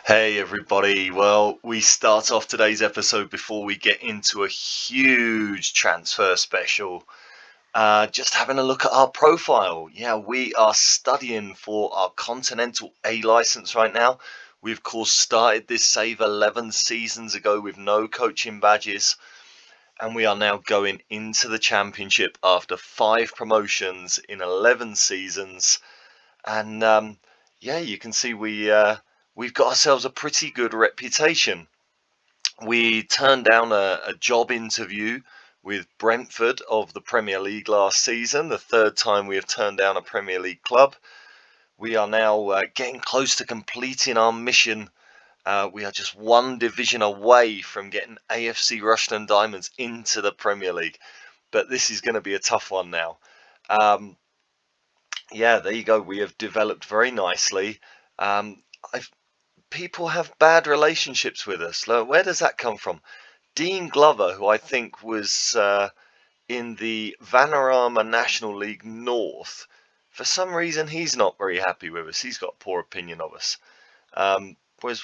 Hey everybody, well, we start off today's episode before we get into a huge transfer special. Just having a look at our profile. Yeah, we are studying for our Continental A license right now. We of course started this save 11 seasons ago with no coaching badges, and we are now going into the championship after 5 promotions in 11 seasons. And yeah, you can see we've got ourselves a pretty good reputation. We turned down a job interview with Brentford of the Premier League last season, the third time we have turned down a Premier League club. We are now getting close to completing our mission. We are just one division away from getting AFC Rushden Diamonds into the Premier League, but this is going to be a tough one now. Yeah, there you go. We have developed very nicely. Um, People have bad relationships with us. Where does that come from? Dean Glover, who I think was in the Vanarama National League North, for some reason he's not very happy with us. He's got a poor opinion of us. Whereas,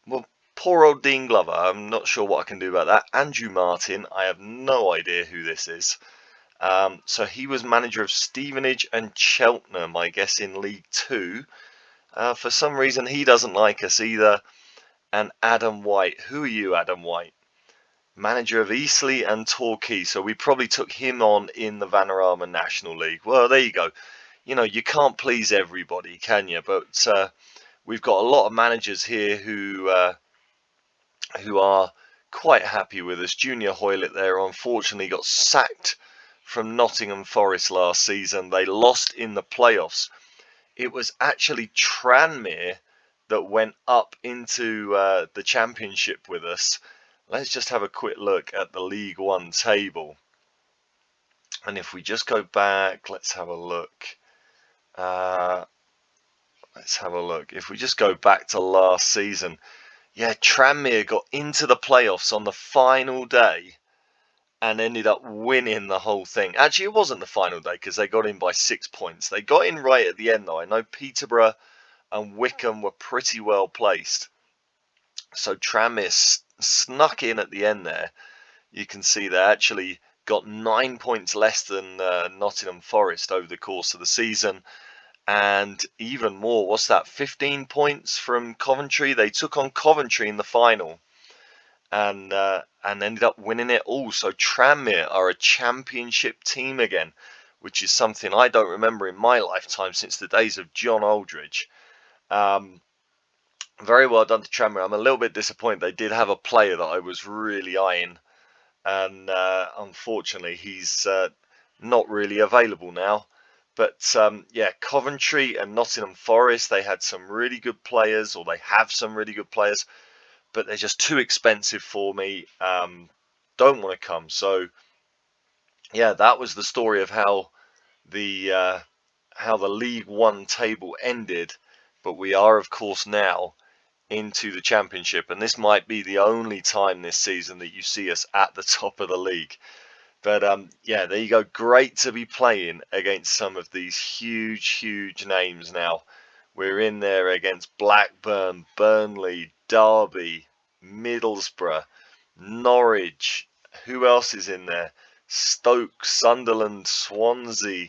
well, poor old Dean Glover. I'm not sure what I can do about that. Andrew Martin, I have no idea who this is. So he was manager of Stevenage and Cheltenham, I guess, in League Two. For some reason, he doesn't like us either. And Adam White. Who are you, Adam White? Manager of Eastleigh and Torquay. So we probably took him on in the Vanarama National League. Well, there you go. You know, you can't please everybody, can you? But we've got a lot of managers here who are quite happy with us. Junior Hoylett there unfortunately got sacked from Nottingham Forest last season. They lost in the playoffs. It was actually Tranmere that went up into the championship with us. Let's just have a quick look at the League One table. And if we just go back, let's have a look. If we just go back to last season, yeah, Tranmere got into the playoffs on the final day and ended up winning the whole thing. Actually, it wasn't the final day because they got in by 6 points. They got in right at the end, though. I know Peterborough and Wickham were pretty well placed. So Tranmere snuck in at the end there. You can see they actually got 9 points less than Nottingham Forest over the course of the season. And even more, what's that, 15 points from Coventry? They took on Coventry in the final and ended up winning it all. So Tranmere are a championship team again, which is something I don't remember in my lifetime since the days of John Aldridge. Very well done to Tranmere. I'm a little bit disappointed. They did have a player that I was really eyeing, and unfortunately he's not really available now. But yeah, Coventry and Nottingham Forest, they had some really good players, or they have some really good players, but they're just too expensive for me. Don't want to come. So yeah, that was the story of how the League One table ended. But we are, of course, now into the championship, and this might be the only time this season that you see us at the top of the league. But yeah, there you go. Great to be playing against some of these huge names now. We're in there against Blackburn, Burnley, Derby, Middlesbrough, Norwich. Who else is in there? Stoke, Sunderland, Swansea,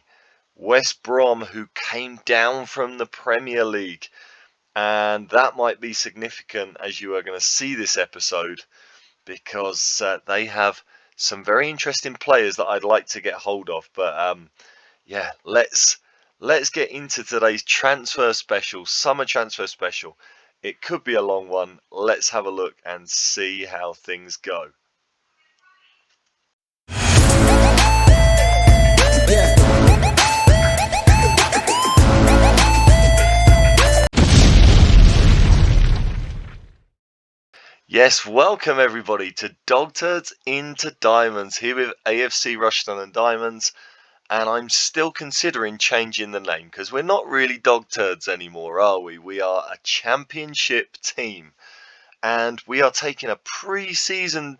West Brom, who came down from the Premier League. And that might be significant as you are going to see this episode, because they have some very interesting players that I'd like to get hold of. But yeah, let's get into today's transfer special, summer transfer special. It could be a long one. Let's have a look and see how things go. Yes, welcome everybody to Dog Turds into Diamonds, here with AFC Rushden and Diamonds. And I'm still considering changing the name, because we're not really Dog Turds anymore, are we? We are a championship team, and we are taking a pre-season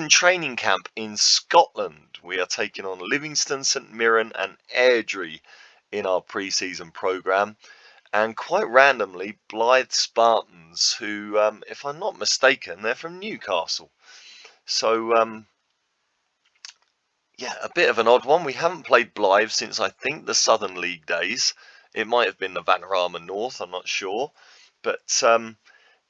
training camp in Scotland. We are taking on Livingston, St Mirren and Airdrie in our pre-season programme. and quite randomly Blythe Spartans, who, if I'm not mistaken, they're from Newcastle. So, yeah, a bit of an odd one. We haven't played Blythe since I think the Southern League days. It might have been the Vanarama North, I'm not sure. But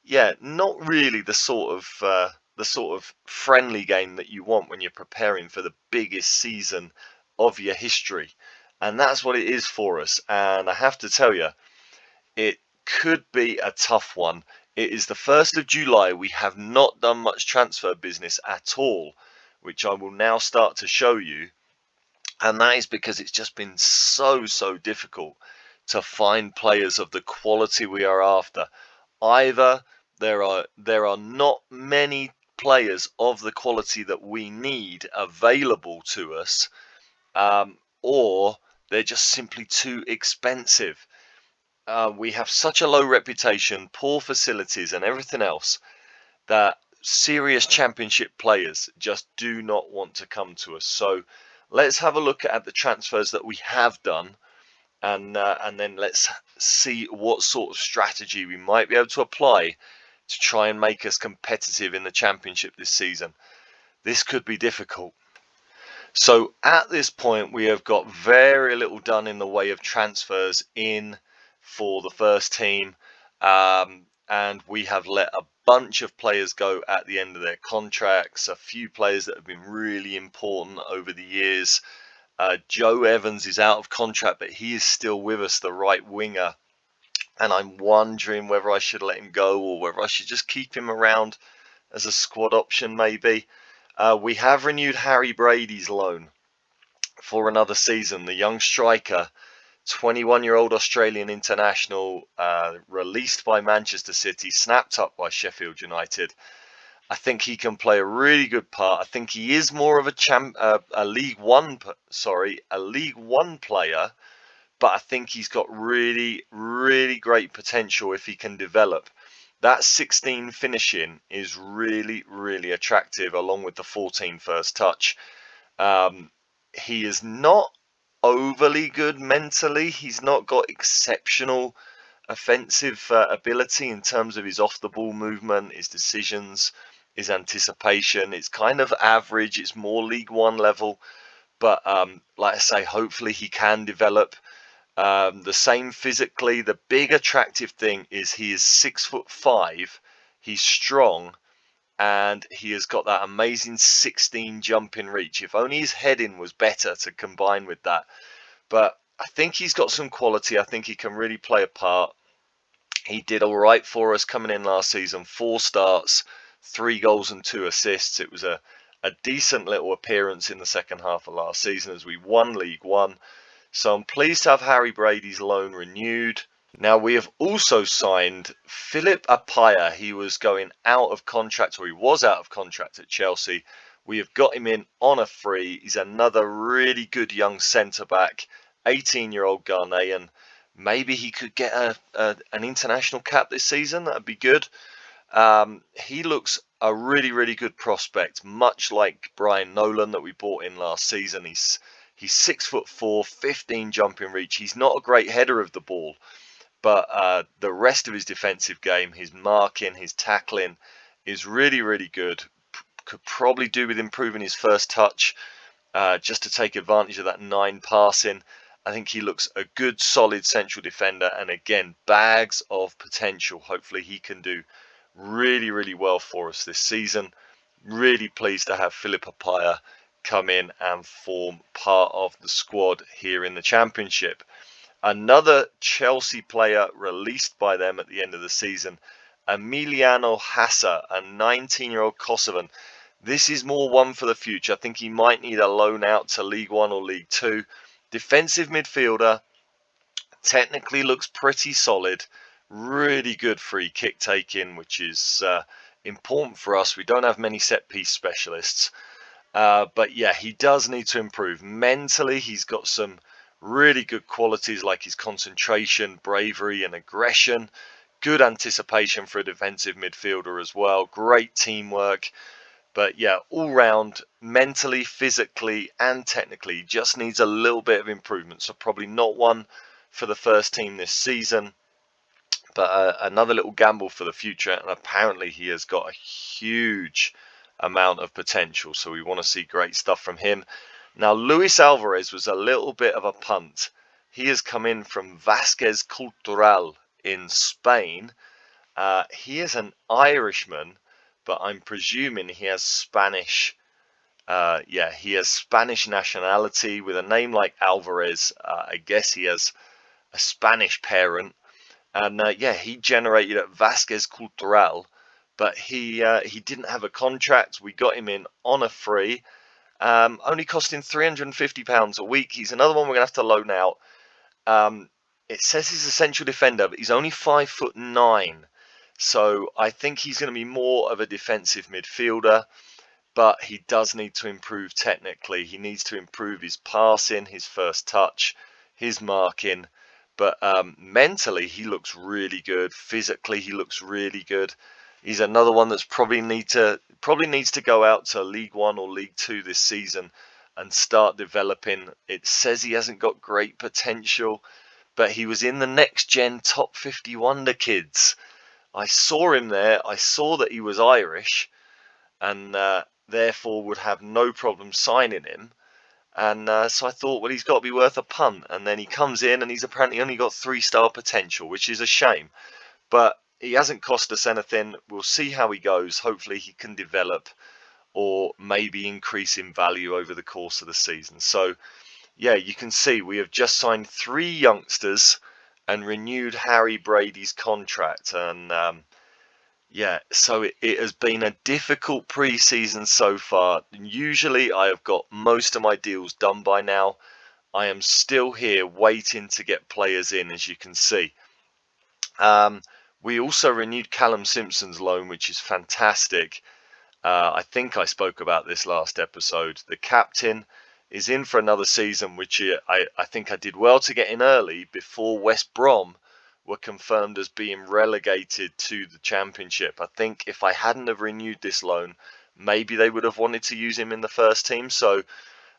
yeah, not really the sort of friendly game that you want when you're preparing for the biggest season of your history. And that's what it is for us. And I have to tell you, it could be a tough one. It is the 1st of July. We have not done much transfer business at all, which I will now start to show you. And that is because it's just been so difficult to find players of the quality we are after. Either there are not many players of the quality that we need available to us, or they're just simply too expensive. We have such a low reputation, poor facilities, and everything else that serious championship players just do not want to come to us. So let's have a look at the transfers that we have done, and then let's see what sort of strategy we might be able to apply to try and make us competitive in the championship this season. This could be difficult. So at this point, we have got very little done in the way of transfers in for the first team, and we have let a bunch of players go at the end of their contracts. A few players that have been really important over the years. Joe Evans is out of contract, but he is still with us, the right winger. And I'm wondering whether I should let him go or whether I should just keep him around as a squad option, maybe. We have renewed Harry Brady's loan for another season. The young striker, 21-year-old Australian international, released by Manchester City, snapped up by Sheffield United. I think he can play a really good part. I think he is more of a League One player, but I think he's got really great potential if he can develop. That 16 finishing is really attractive, along with the 14 first touch. He is not overly good mentally. He's not got exceptional offensive ability in terms of his off the ball movement, his decisions, his anticipation. It's kind of average. It's more League One level, but like I say, hopefully he can develop. The same physically. The big attractive thing is he is 6'5". He's strong, and he has got that amazing 16 jumping reach. If only his heading was better to combine with that. But I think he's got some quality. I think he can really play a part. He did all right for us coming in last season. 4 starts, 3 goals and 2 assists. It was a decent little appearance in the second half of last season as we won League One. So I'm pleased to have Harry Brady's loan renewed. Now we have also signed Philip Apaya. He was going out of contract, or he was out of contract at Chelsea. We have got him in on a free. He's another really good young centre-back, 18-year-old Ghanaian. Maybe he could get an international cap this season. That'd be good. He looks a really good prospect, much like Brian Nolan that we bought in last season. He's 6'4", 15 jumping reach. He's not a great header of the ball, but the rest of his defensive game, his marking, his tackling is really good. Could probably do with improving his first touch, just to take advantage of that 9 passing. I think he looks a good solid central defender, and again, bags of potential. Hopefully he can do really well for us this season. Really pleased to have Philip Apaya come in and form part of the squad here in the Championship. Another Chelsea player released by them at the end of the season, Emiliano Hassa, a 19-year-old Kosovan. This is more one for the future. I think he might need a loan out to League One or League Two. Defensive midfielder, technically looks pretty solid. Really good free kick taking, which is important for us. We don't have many set piece specialists. But yeah, he does need to improve. Mentally, he's got some really good qualities like his concentration, bravery and aggression. Good anticipation for a defensive midfielder as well. Great teamwork. But yeah, all round, mentally, physically and technically, just needs a little bit of improvement. So probably not one for the first team this season. But another little gamble for the future, and apparently he has got a huge amount of potential. So we want to see great stuff from him. Now, Luis Alvarez was a little bit of a punt. He has come in from Vasquez Cultural in Spain. He is an Irishman, but I'm presuming he has Spanish. Yeah, he has Spanish nationality with a name like Alvarez. I guess he has a Spanish parent, and yeah, he generated at Vasquez Cultural, but he didn't have a contract. We got him in on a free, only costing £350 a week. He's another one we're gonna have to loan out. It says he's a central defender, but he's only 5'9", so I think he's going to be more of a defensive midfielder. But he does need to improve technically. He needs to improve his passing, his first touch, his marking. But mentally, he looks really good. Physically, he looks really good. He's another one that's probably needs to go out to League One or League Two this season and start developing. It says he hasn't got great potential, but he was in the next gen top 50 wonder kids. I saw him there. I saw that he was Irish, and therefore would have no problem signing him. And so I thought, well, he's got to be worth a punt. And then he comes in and he's apparently only got 3-star potential, which is a shame. But he hasn't cost us anything. We'll see how he goes. Hopefully he can develop or maybe increase in value over the course of the season. So, yeah, you can see we have just signed 3 youngsters and renewed Harry Brady's contract. And yeah, so it has been a difficult pre-season so far. Usually I have got most of my deals done by now. I am still here waiting to get players in, as you can see. We also renewed Callum Simpson's loan, which is fantastic. I think I spoke about this last episode. The captain is in for another season, which I think I did well to get in early before West Brom were confirmed as being relegated to the Championship. I think if I hadn't have renewed this loan, maybe they would have wanted to use him in the first team. So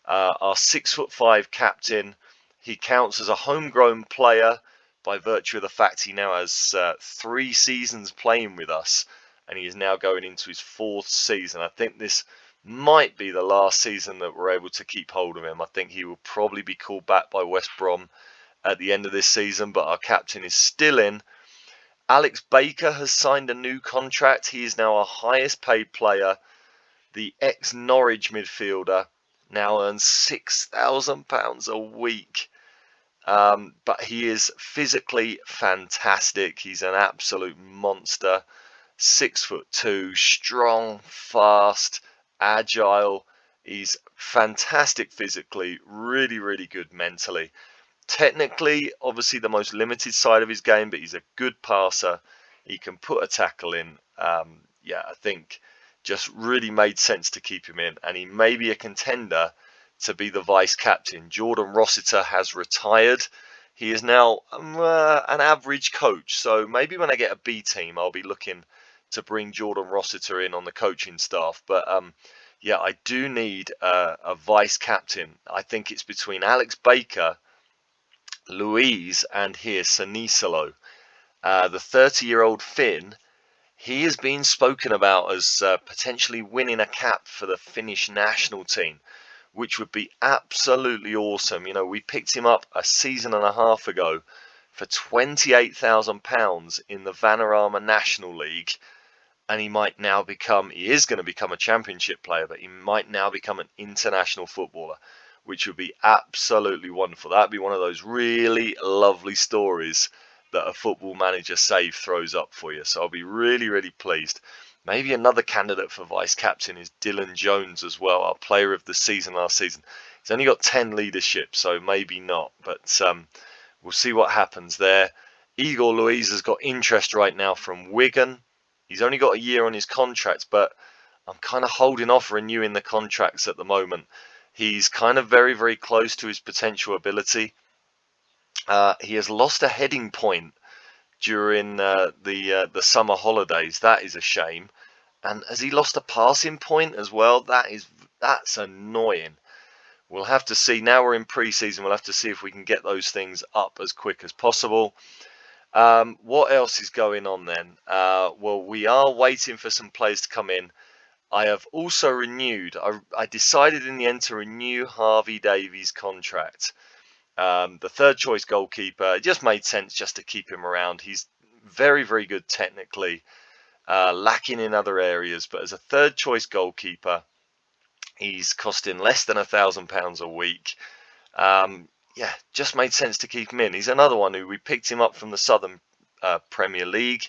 our 6'5" captain, he counts as a homegrown player by virtue of the fact he now has 3 seasons playing with us, and he is now going into his 4th season. I think this might be the last season that we're able to keep hold of him. I think he will probably be called back by West Brom at the end of this season, but our captain is still in. Alex Baker has signed a new contract. He is now our highest paid player. The ex-Norwich midfielder now earns £6,000 a week. But he is physically fantastic. He's an absolute monster. 6'2", strong, fast, agile. He's fantastic physically, really, really good mentally. Technically, obviously the most limited side of his game, but he's a good passer. He can put a tackle in. Yeah, I think just really made sense to keep him in, and he may be a contender to be the vice captain. Jordan Rossiter has retired. He is now an average coach, so maybe when I get a B team, I'll be looking to bring Jordan Rossiter in on the coaching staff. But yeah, I do need a vice captain. I think it's between Alex Baker, Louise, and here Sanisalo. The 30-year-old Finn, he has been spoken about as potentially winning a cap for the Finnish national team, which would be absolutely awesome. You know, we picked him up a season and a half ago for £28,000 in the Vanarama National League, and he is going to become a championship player, but he might now become an international footballer, which would be absolutely wonderful. That'd be one of those really lovely stories that a Football Manager save throws up for you. So I'll be really, really pleased. Maybe another candidate for vice captain is Dylan Jones as well, our player of the season last season. He's only got 10 leadership, so maybe not. But we'll see what happens there. Igor Luiz has got interest right now from Wigan. He's only got a year on his contract, but I'm kind of holding off renewing the contracts at the moment. He's kind of very, very close to his potential ability. He has lost a heading point during the summer holidays. That is a shame. And has he lost a passing point as well? That's annoying. We'll have to see. Now we're in pre-season. We'll have to see if we can get those things up as quick as possible. What else is going on then? Well, we are waiting for some players to come in. I have also renewed. I decided in the end to renew Harvey Davies' contract. The third choice goalkeeper. It just made sense just to keep him around. He's very, very good technically, lacking in other areas, but as a third choice goalkeeper, he's costing less than £1,000 a week. Yeah, just made sense to keep him in. He's another one who we picked him up from the Southern Premier League,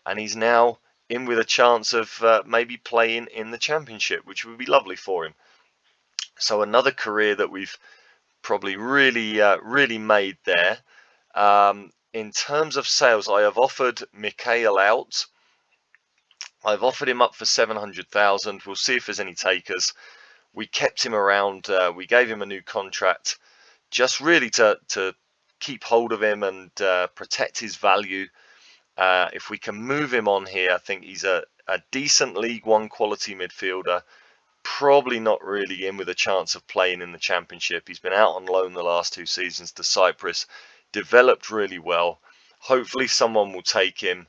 and he's now in with a chance of maybe playing in the Championship, which would be lovely for him. So another career that we've probably really made there. In terms of sales, I have offered Mikhail out. I've offered him up for 700,000. We'll see if there's any takers. We kept him around. We gave him a new contract, just really to keep hold of him and protect his value. If we can move him on here, I think he's a decent League One quality midfielder. Probably not really in with a chance of playing in the Championship. He's been out on loan the last 2 seasons to Cyprus. Developed really well. Hopefully someone will take him.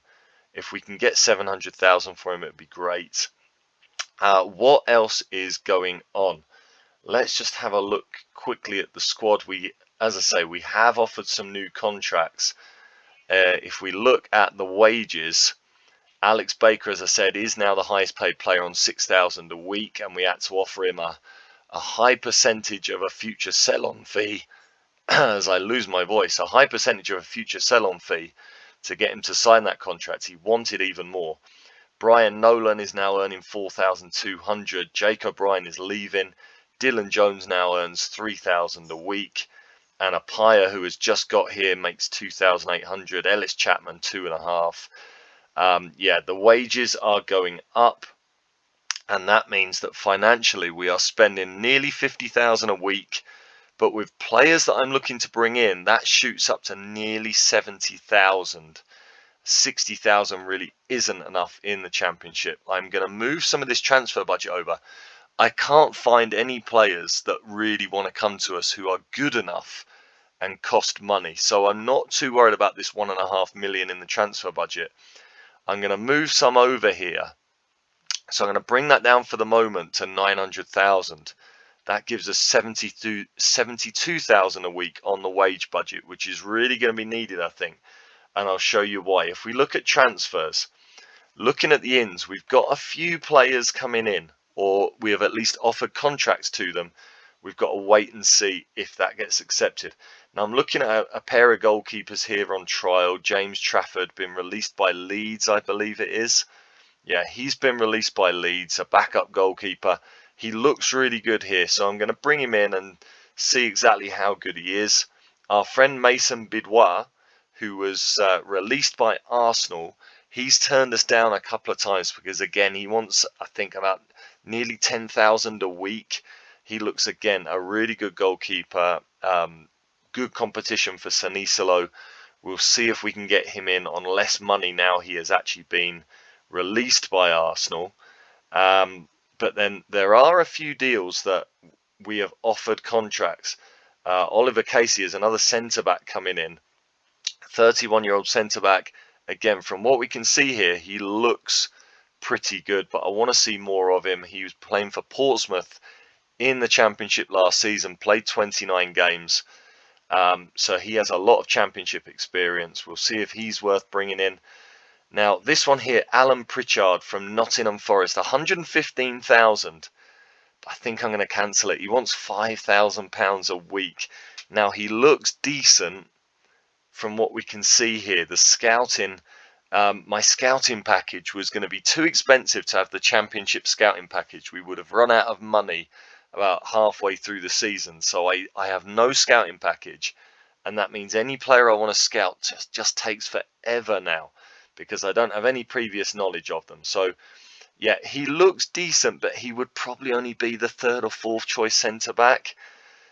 If we can get 700,000 for him, it'd be great. What else is going on? Let's just have a look quickly at the squad. As I say, we have offered some new contracts. If we look at the wages, Alex Baker, as I said, is now the highest paid player on 6,000 a week, and we had to offer him a high percentage of a future sell-on fee. As I lose my voice, a high percentage of a future sell-on fee to get him to sign that contract. He wanted even more. Brian Nolan is now earning 4,200. Jake O'Brien is leaving. Dylan Jones now earns 3,000 a week. And Apaya, who has just got here, makes 2,800. Ellis Chapman, 2.5. Yeah, the wages are going up. And that means that financially we are spending nearly 50,000 a week. But with players that I'm looking to bring in, that shoots up to nearly 70,000. 60,000 really isn't enough in the Championship. I'm going to move some of this transfer budget over. I can't find any players that really want to come to us who are good enough and cost money. So I'm not too worried about this 1.5 million in the transfer budget. I'm going to move some over here. So I'm going to bring that down for the moment to 900,000. That gives us 72,000 a week on the wage budget, which is really going to be needed, I think. And I'll show you why. If we look at transfers, looking at the ins, we've got a few players coming in, or we have at least offered contracts to them. We've got to wait and see if that gets accepted. Now I'm looking at a pair of goalkeepers here on trial. James Trafford, been released by Leeds, I believe it is. Yeah, he's been released by Leeds, a backup goalkeeper. He looks really good here, so I'm going to bring him in and see exactly how good he is. Our friend Mason Bidouat, who was released by Arsenal, he's turned us down a couple of times because, again, he wants, I think, about nearly 10,000 a week. He looks, again, a really good goalkeeper. Good competition for Sanisalo. We'll see if we can get him in on less money now he has actually been released by Arsenal. But then there are a few deals that we have offered contracts. Oliver Casey is another centre-back coming in. 31-year-old centre-back. Again, from what we can see here, he looks pretty good, but I want to see more of him. He was playing for Portsmouth in the Championship last season, played 29 games. So he has a lot of Championship experience. We'll see if he's worth bringing in. Now, this one here, Alan Pritchard from Nottingham Forest, 115,000. I think I'm going to cancel it. He wants £5,000 a week. Now, he looks decent from what we can see here. The scouting, my scouting package was going to be too expensive to have the Championship scouting package. We would have run out of money about halfway through the season. So I have no scouting package. And that means any player I want to scout just takes forever now, because I don't have any previous knowledge of them. So, yeah, he looks decent, but he would probably only be the third or fourth choice centre-back.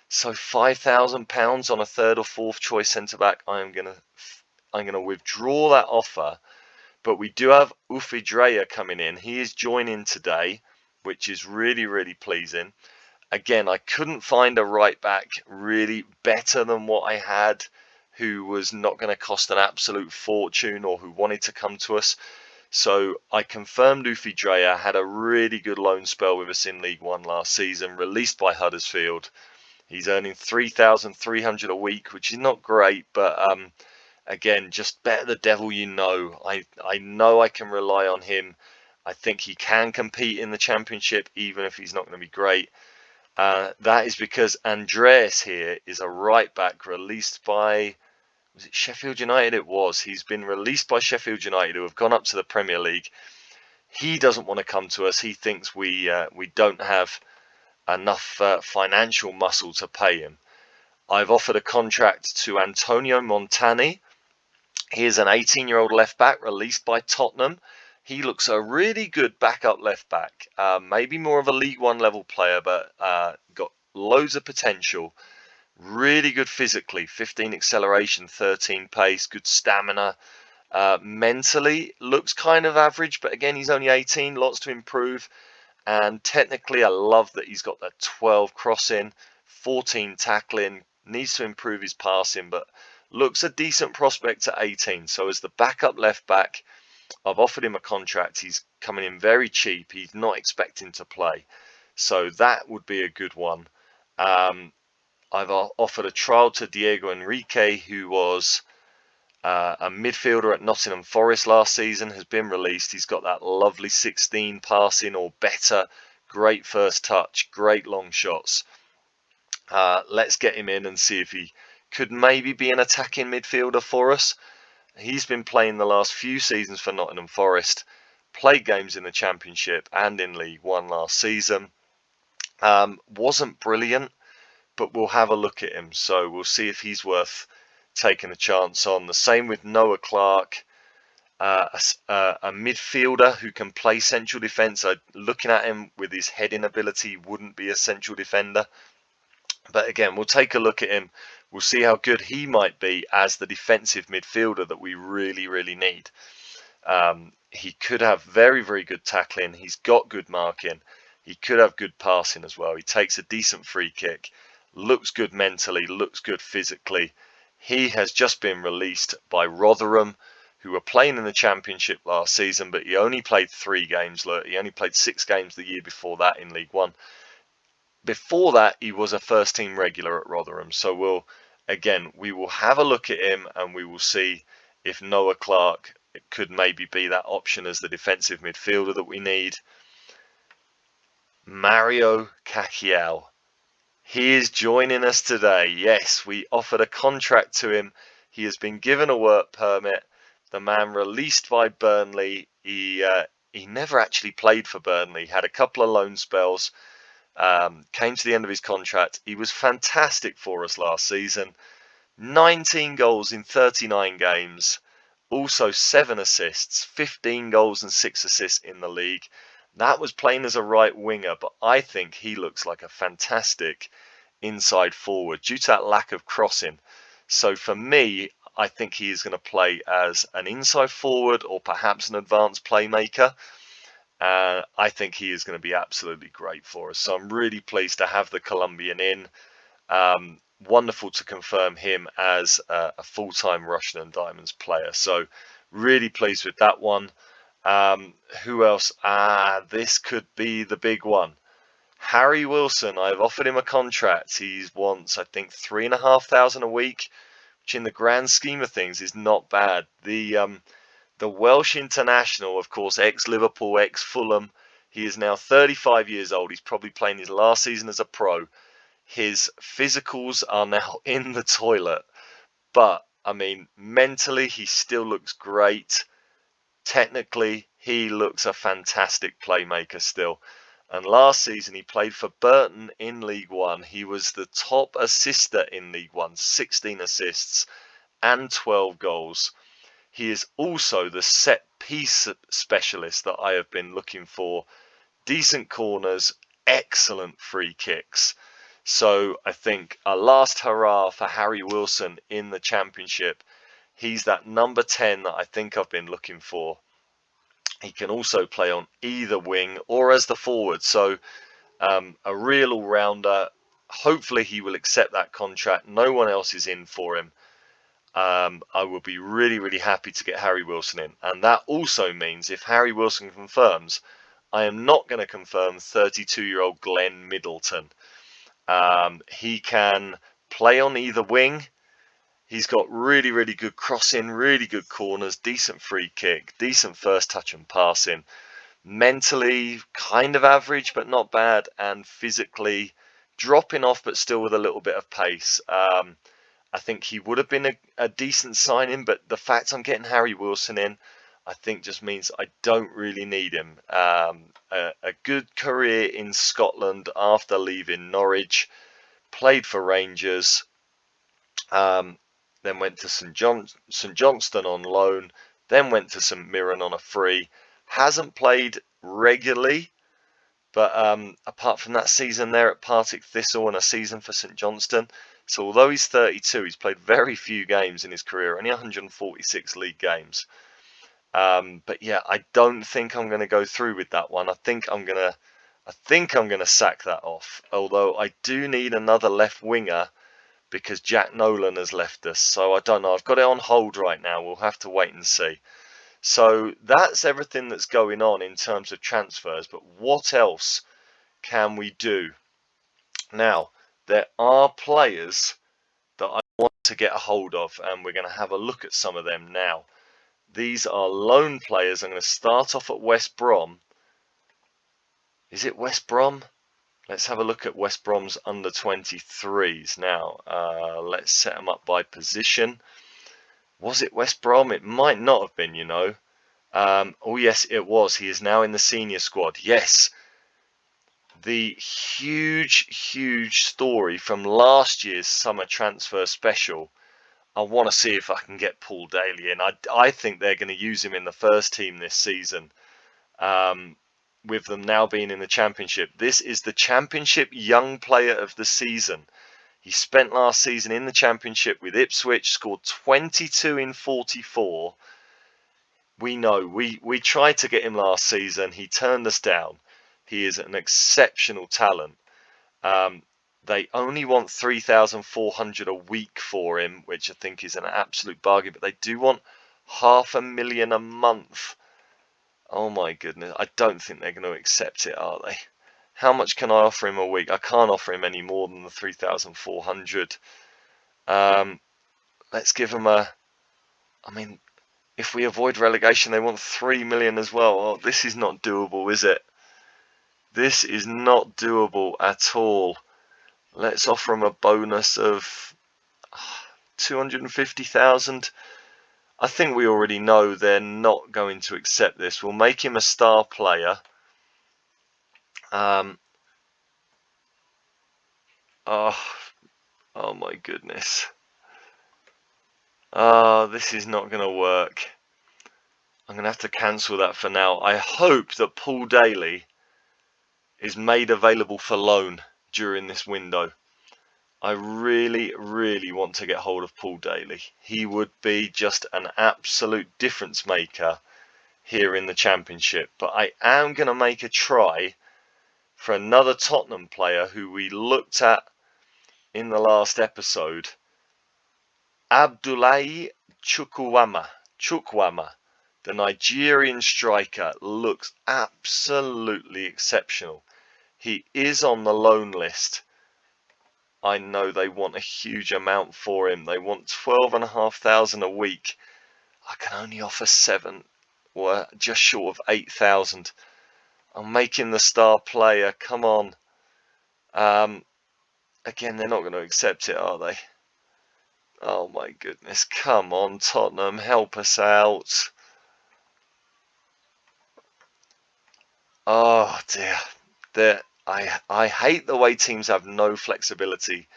So £5,000 on a third or fourth choice centre-back, I'm gonna withdraw that offer. But we do have Ufi Dreyer coming in. He is joining today, which is really pleasing. Again, I couldn't find a right back really better than what I had, who was not going to cost an absolute fortune or who wanted to come to us. So I confirmed Ufi Dreyer had a really good loan spell with us in League One last season, released by Huddersfield. He's earning 3,300 a week, which is not great, but again, just better the devil you know. I know I can rely on him. I think he can compete in the Championship, even if he's not going to be great. That is because Andreas here is a right back released by, was it Sheffield United? It was. He's been released by Sheffield United, who have gone up to the Premier League. He doesn't want to come to us. He thinks we don't have enough financial muscle to pay him. I've offered a contract to Antonio Montani. He is an 18-year-old left back released by Tottenham. He looks a really good backup left back. Maybe more of a League One level player, but got loads of potential. Really good physically, 15 acceleration, 13 pace, good stamina. Mentally looks kind of average, but again, he's only 18, lots to improve. And technically, I love that he's got that 12 crossing, 14 tackling, needs to improve his passing, but looks a decent prospect at 18. So as the backup left back, I've offered him a contract. He's coming in very cheap. He's not expecting to play. So that would be a good one. I've offered a trial to Diego Enrique, who was a midfielder at Nottingham Forest last season, has been released. He's got that lovely 16 passing or better, great first touch, great long shots. Let's get him in and see if he could maybe be an attacking midfielder for us. He's been playing the last few seasons for Nottingham Forest, played games in the Championship and in League One last season. Wasn't brilliant, but we'll have a look at him. So we'll see if he's worth taking a chance on. The same with Noah Clark, a midfielder who can play central defence. Looking at him with his heading ability, wouldn't be a central defender. But again, we'll take a look at him. We'll see how good he might be as the defensive midfielder that we really, really need. He could have very, very good tackling. He's got good marking. He could have good passing as well. He takes a decent free kick. Looks good mentally. Looks good physically. He has just been released by Rotherham, who were playing in the Championship last season, but he only played 3 games. Look, he only played 6 games the year before that in League One. Before that, he was a first-team regular at Rotherham. So we will have a look at him and we will see if Noah Clark could maybe be that option as the defensive midfielder that we need. Mario Caciel. He is joining us today. Yes, we offered a contract to him. He has been given a work permit. The man released by Burnley. He never actually played for Burnley. Had a couple of loan spells. Came to the end of his contract. He was fantastic for us last season. 19 goals in 39 games. Also 7 assists, 15 goals and 6 assists in the league. That was playing as a right winger, but I think he looks like a fantastic inside forward due to that lack of crossing. So for me, I think he is going to play as an inside forward or perhaps an advanced playmaker. I think he is going to be absolutely great for us. So I'm really pleased to have the Colombian in. Wonderful to confirm him as a full-time Russian and Diamonds player. So really pleased with that one. Who else? This could be the big one. Harry Wilson. I've offered him a contract. He wants, I think, £3,500 a week, which in the grand scheme of things is not bad. The Welsh international, of course, ex-Liverpool, ex-Fulham. He is now 35 years old. He's probably playing his last season as a pro. His physicals are now in the toilet. But, I mean, mentally, he still looks great. Technically, he looks a fantastic playmaker still. And last season, he played for Burton in League One. He was the top assister in League One, 16 assists and 12 goals. He is also the set piece specialist that I have been looking for. Decent corners, excellent free kicks. So I think a last hurrah for Harry Wilson in the Championship. He's that number 10 that I think I've been looking for. He can also play on either wing or as the forward. So a real all-rounder. Hopefully he will accept that contract. No one else is in for him. I will be really, really happy to get Harry Wilson in. And that also means if Harry Wilson confirms, I am not going to confirm 32-year-old Glenn Middleton. He can play on either wing. He's got really, really good crossing, really good corners, decent free kick, decent first touch and passing. Mentally, kind of average, but not bad. And physically, dropping off, but still with a little bit of pace. I think he would have been a decent signing, but the fact I'm getting Harry Wilson in, I think just means I don't really need him. A good career in Scotland after leaving Norwich, played for Rangers, then went to St Johnstone on loan, then went to St Mirren on a free. Hasn't played regularly, but apart from that season there at Partick Thistle and a season for St Johnstone, so although he's 32, he's played very few games in his career, only 146 league games. But yeah, I don't think I'm going to go through with that one. I think I'm gonna sack that off. Although I do need another left winger because Jack Nolan has left us. So I don't know. I've got it on hold right now. We'll have to wait and see. So that's everything that's going on in terms of transfers. But what else can we do? Now, there are players that I want to get a hold of, and we're going to have a look at some of them now. These are loan players. I'm going to start off at West Brom. Is it West Brom? Let's have a look at West Brom's under 23s now. Let's set them up by position. Was it West Brom? It might not have been, you know. Oh, yes, it was. He is now in the senior squad. Yes. The huge story from last year's summer transfer special. I want to see if I can get Paul Daly in. I think they're going to use him in the first team this season, with them now being in the Championship. This is the Championship Young Player of the Season. He spent last season in the Championship with Ipswich, scored 22 in 44. We know, we tried to get him last season. He turned us down. He is an exceptional talent. They only want 3,400 a week for him, which I think is an absolute bargain, but they do want $500,000 a month. Oh my goodness, I don't think they're going to accept it, are they? How much can I offer him a week? I can't offer him any more than the 3,400. Let's give him I mean, if we avoid relegation, they want 3 million as well. Oh, this is not doable, is it? This is not doable at all. Let's offer him a bonus of 250,000. I think we already know they're not going to accept this. We'll make him a star player. Oh my goodness. This is not going to work. I'm going to have to cancel that for now. I hope that Paul Daly is made available for loan during this window. I really want to get hold of Paul Daly. He would be just an absolute difference maker here in the Championship. But I am going to make a try for another Tottenham player who we looked at in the last episode. Abdoulaye Chukwuemeka, the Nigerian striker, looks absolutely exceptional. He is on the loan list. I know they want a huge amount for him. They want 12,500 a week. I can only offer 7, or just short of 8,000. I'm making the star player. Come on. Again, they're not going to accept it, are they? Oh my goodness. Come on, Tottenham. Help us out. Oh dear. I hate the way teams have no flexibility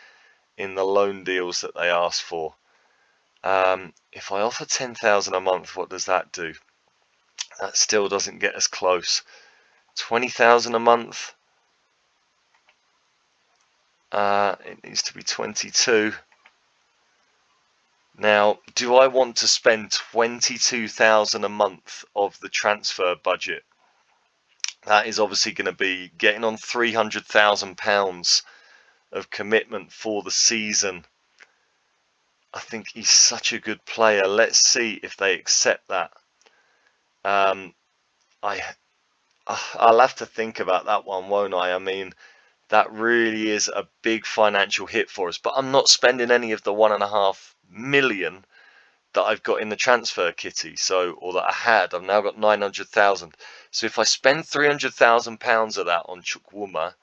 in the loan deals that they ask for. If I offer 10,000 a month, what does that do? That still doesn't get us close. 20,000 a month. It needs to be 22. Now, do I want to spend 22,000 a month of the transfer budget? That is obviously going to be getting on £300,000 of commitment for the season. I think he's such a good player. Let's see if they accept that. Um, I I'll have to think about that one, won't I? I mean, that really is a big financial hit for us. But I'm not spending any of the 1.5 million that I've got in the transfer kitty. So, or that I had. I've now got 900,000. So if I spend £300,000 of that on Chukwuma,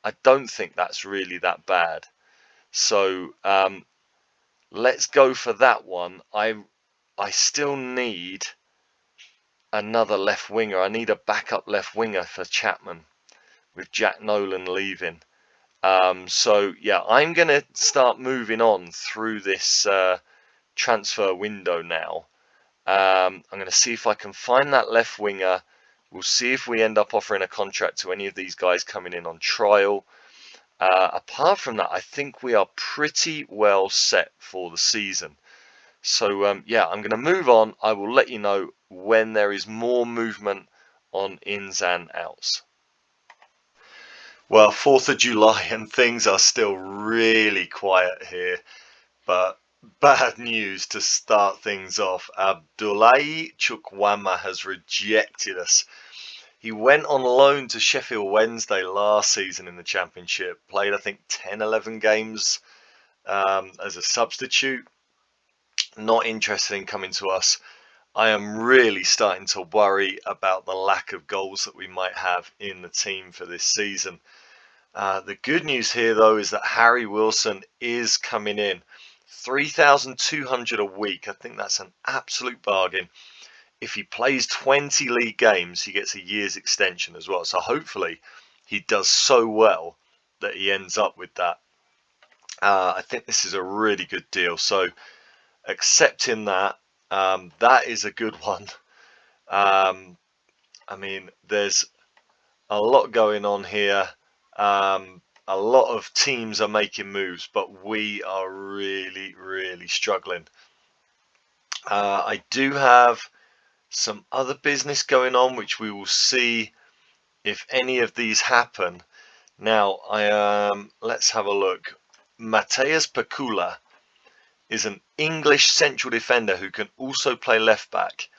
I don't think that's really that bad. So let's go for that one. I still need another left winger. I need a backup left winger for Chapman with Jack Nolan leaving. So yeah, I'm going to start moving on through this transfer window now. I'm going to see if I can find that left winger. We'll see if we end up offering a contract to any of these guys coming in on trial. Apart from that, I think we are pretty well set for the season. So yeah, I'm going to move on. I will let you know when there is more movement on ins and outs. Well, 4th of July and things are still really quiet here, but bad news to start things off. Abdullahi Chukwama has rejected us. He went on loan to Sheffield Wednesday last season in the Championship, played I think 10, 11 games as a substitute. Not interested in coming to us. I am really starting to worry about the lack of goals that we might have in the team for this season. The good news here, though, is that Harry Wilson is coming in. 3,200 a week. I think that's an absolute bargain. If he plays 20 league games, he gets a year's extension as well. So hopefully he does so well that he ends up with that. I think this is a really good deal. So accepting that, that is a good one. I mean, there's a lot going on here. A lot of teams are making moves, but we are really, really struggling. I do have some other business going on, which we will see if any of these happen. Now, let's have a look. Mateus Pacula is an English central defender who can also play left back,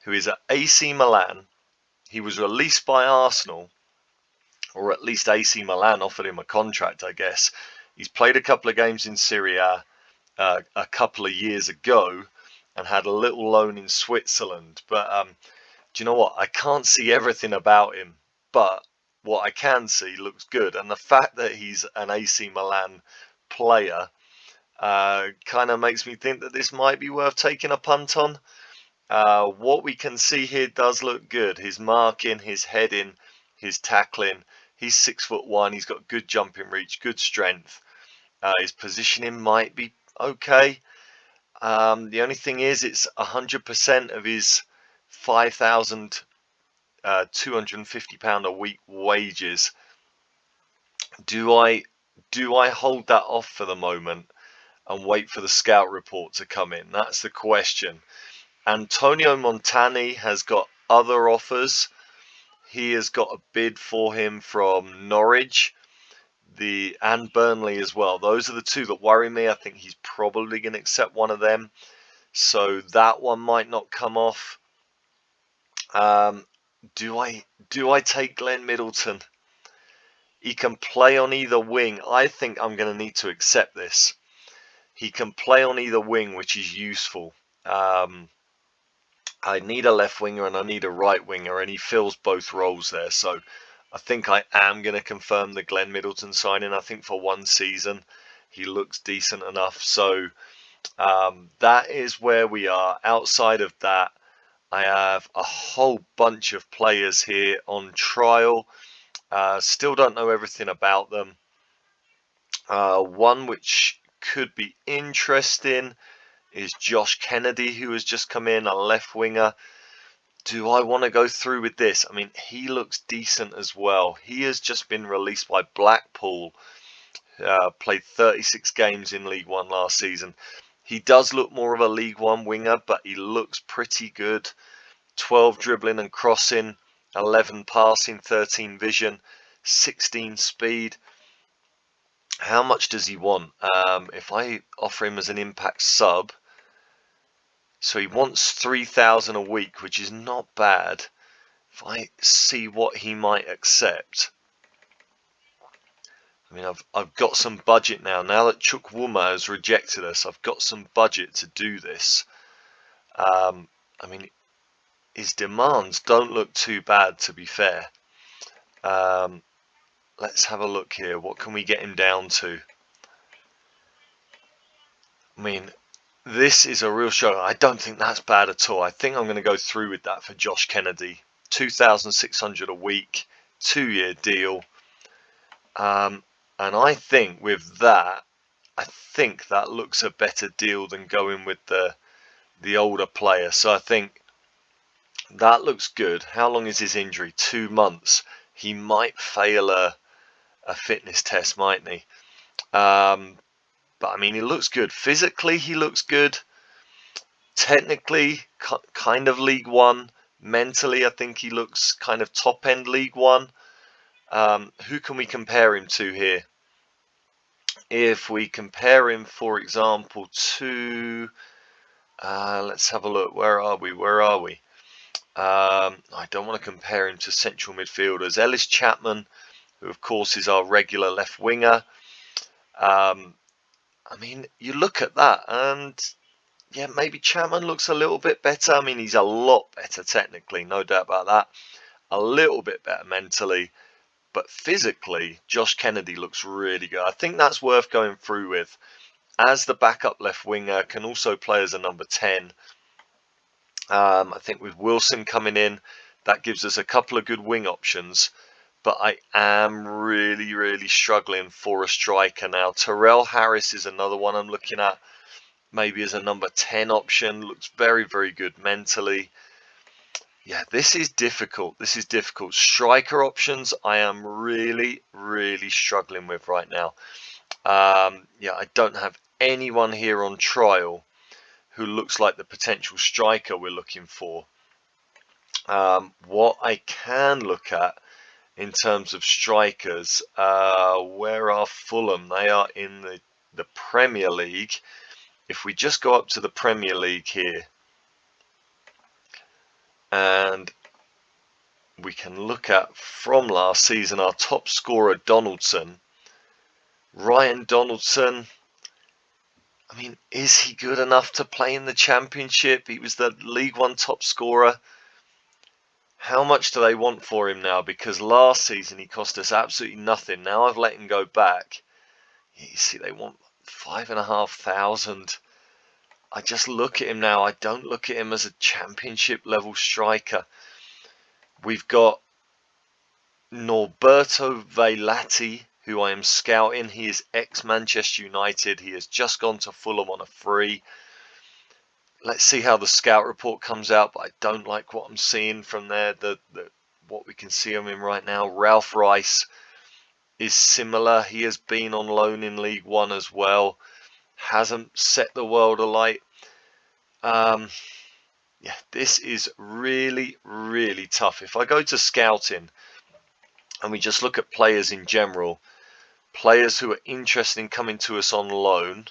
who is at AC Milan. He was released by Arsenal, or at least AC Milan offered him a contract, I guess. He's played a couple of games in Serie A a couple of years ago and had a little loan in Switzerland. But do you know what? I can't see everything about him, but what I can see looks good. And the fact that he's an AC Milan player kind of makes me think that this might be worth taking a punt on. What we can see here does look good. His marking, his heading, his tackling. He's 6'1". He's got good jumping reach, good strength. His positioning might be okay. The only thing is, it's 100% of his £5,250 a week wages. Do I hold that off for the moment and wait for the scout report to come in? That's the question. Antonio Montani has got other offers. He has got a bid for him from Norwich, and Burnley as well. Those are the two that worry me. I think he's probably going to accept one of them. So that one might not come off. Do I take Glenn Middleton? He can play on either wing. I think I'm going to need to accept this. He can play on either wing, which is useful. I need a left winger and I need a right winger, and he fills both roles there. So I think I am going to confirm the Glenn Middleton signing. I think for one season, he looks decent enough. So that is where we are. Outside of that, I have a whole bunch of players here on trial. Still don't know everything about them. One which could be interesting is Josh Kennedy, who has just come in, a left winger. Do I want to go through with this? I mean, he looks decent as well. He has just been released by Blackpool. Played 36 games in League One last season. He does look more of a League One winger, but he looks pretty good. 12 dribbling and crossing, 11 passing, 13 vision, 16 speed. How much does he want? If I offer him as an impact sub, so he wants 3,000 a week, which is not bad. If I see what he might accept, I mean, I've got some budget now. Now that Chukwuma has rejected us, I've got some budget to do this. I mean, his demands don't look too bad, to be fair. Let's have a look here. What can we get him down to? I mean, this is a real show. I don't think that's bad at all. I think I'm going to go through with that for Josh Kennedy. 2,600 a week, 2-year deal. And I think with that, I think that looks a better deal than going with the older player. So I think that looks good. How long is his injury? 2 months. He might fail a fitness test, mightn't he? But I mean, he looks good. Physically, he looks good. Technically, kind of League One. Mentally, I think he looks kind of top end League One. Who can we compare him to here? If we compare him, for example, to let's have a look. Where are we? I don't want to compare him to central midfielders. Ellis Chapman, who of course is our regular left winger. I mean, you look at that and yeah, maybe Chapman looks a little bit better. I mean, he's a lot better technically, no doubt about that. A little bit better mentally, but physically, Josh Kennedy looks really good. I think that's worth going through with. As the backup left winger, can also play as a number 10. I think with Wilson coming in, that gives us a couple of good wing options. But I am really, really struggling for a striker now. Terrell Harris is another one I'm looking at. Maybe as a number 10 option. Looks very, very good mentally. Yeah, this is difficult. This is difficult. Striker options I am really, really struggling with right now. Yeah, I don't have anyone here on trial who looks like the potential striker we're looking for. What I can look at in terms of strikers, where are Fulham? They are in the Premier League. If we just go up to the Premier League here, and we can look at from last season our top scorer Donaldson, Ryan Donaldson. I mean, is he good enough to play in the Championship? He was the League One top scorer. How much do they want for him now? Because last season he cost us absolutely nothing. Now I've let him go back. You see, they want 5,500. I just look at him now. I don't look at him as a Championship level striker. We've got Norberto Velati, who I am scouting. He is ex-Manchester United. He has just gone to Fulham on a free. Let's see how the scout report comes out, but I don't like what I'm seeing from there. What we can see of him right now. Ralph Rice is similar. He has been on loan in League One as well. Hasn't set the world alight. Yeah, this is really, really tough. If I go to scouting and we just look at players in general, players who are interested in coming to us on loan,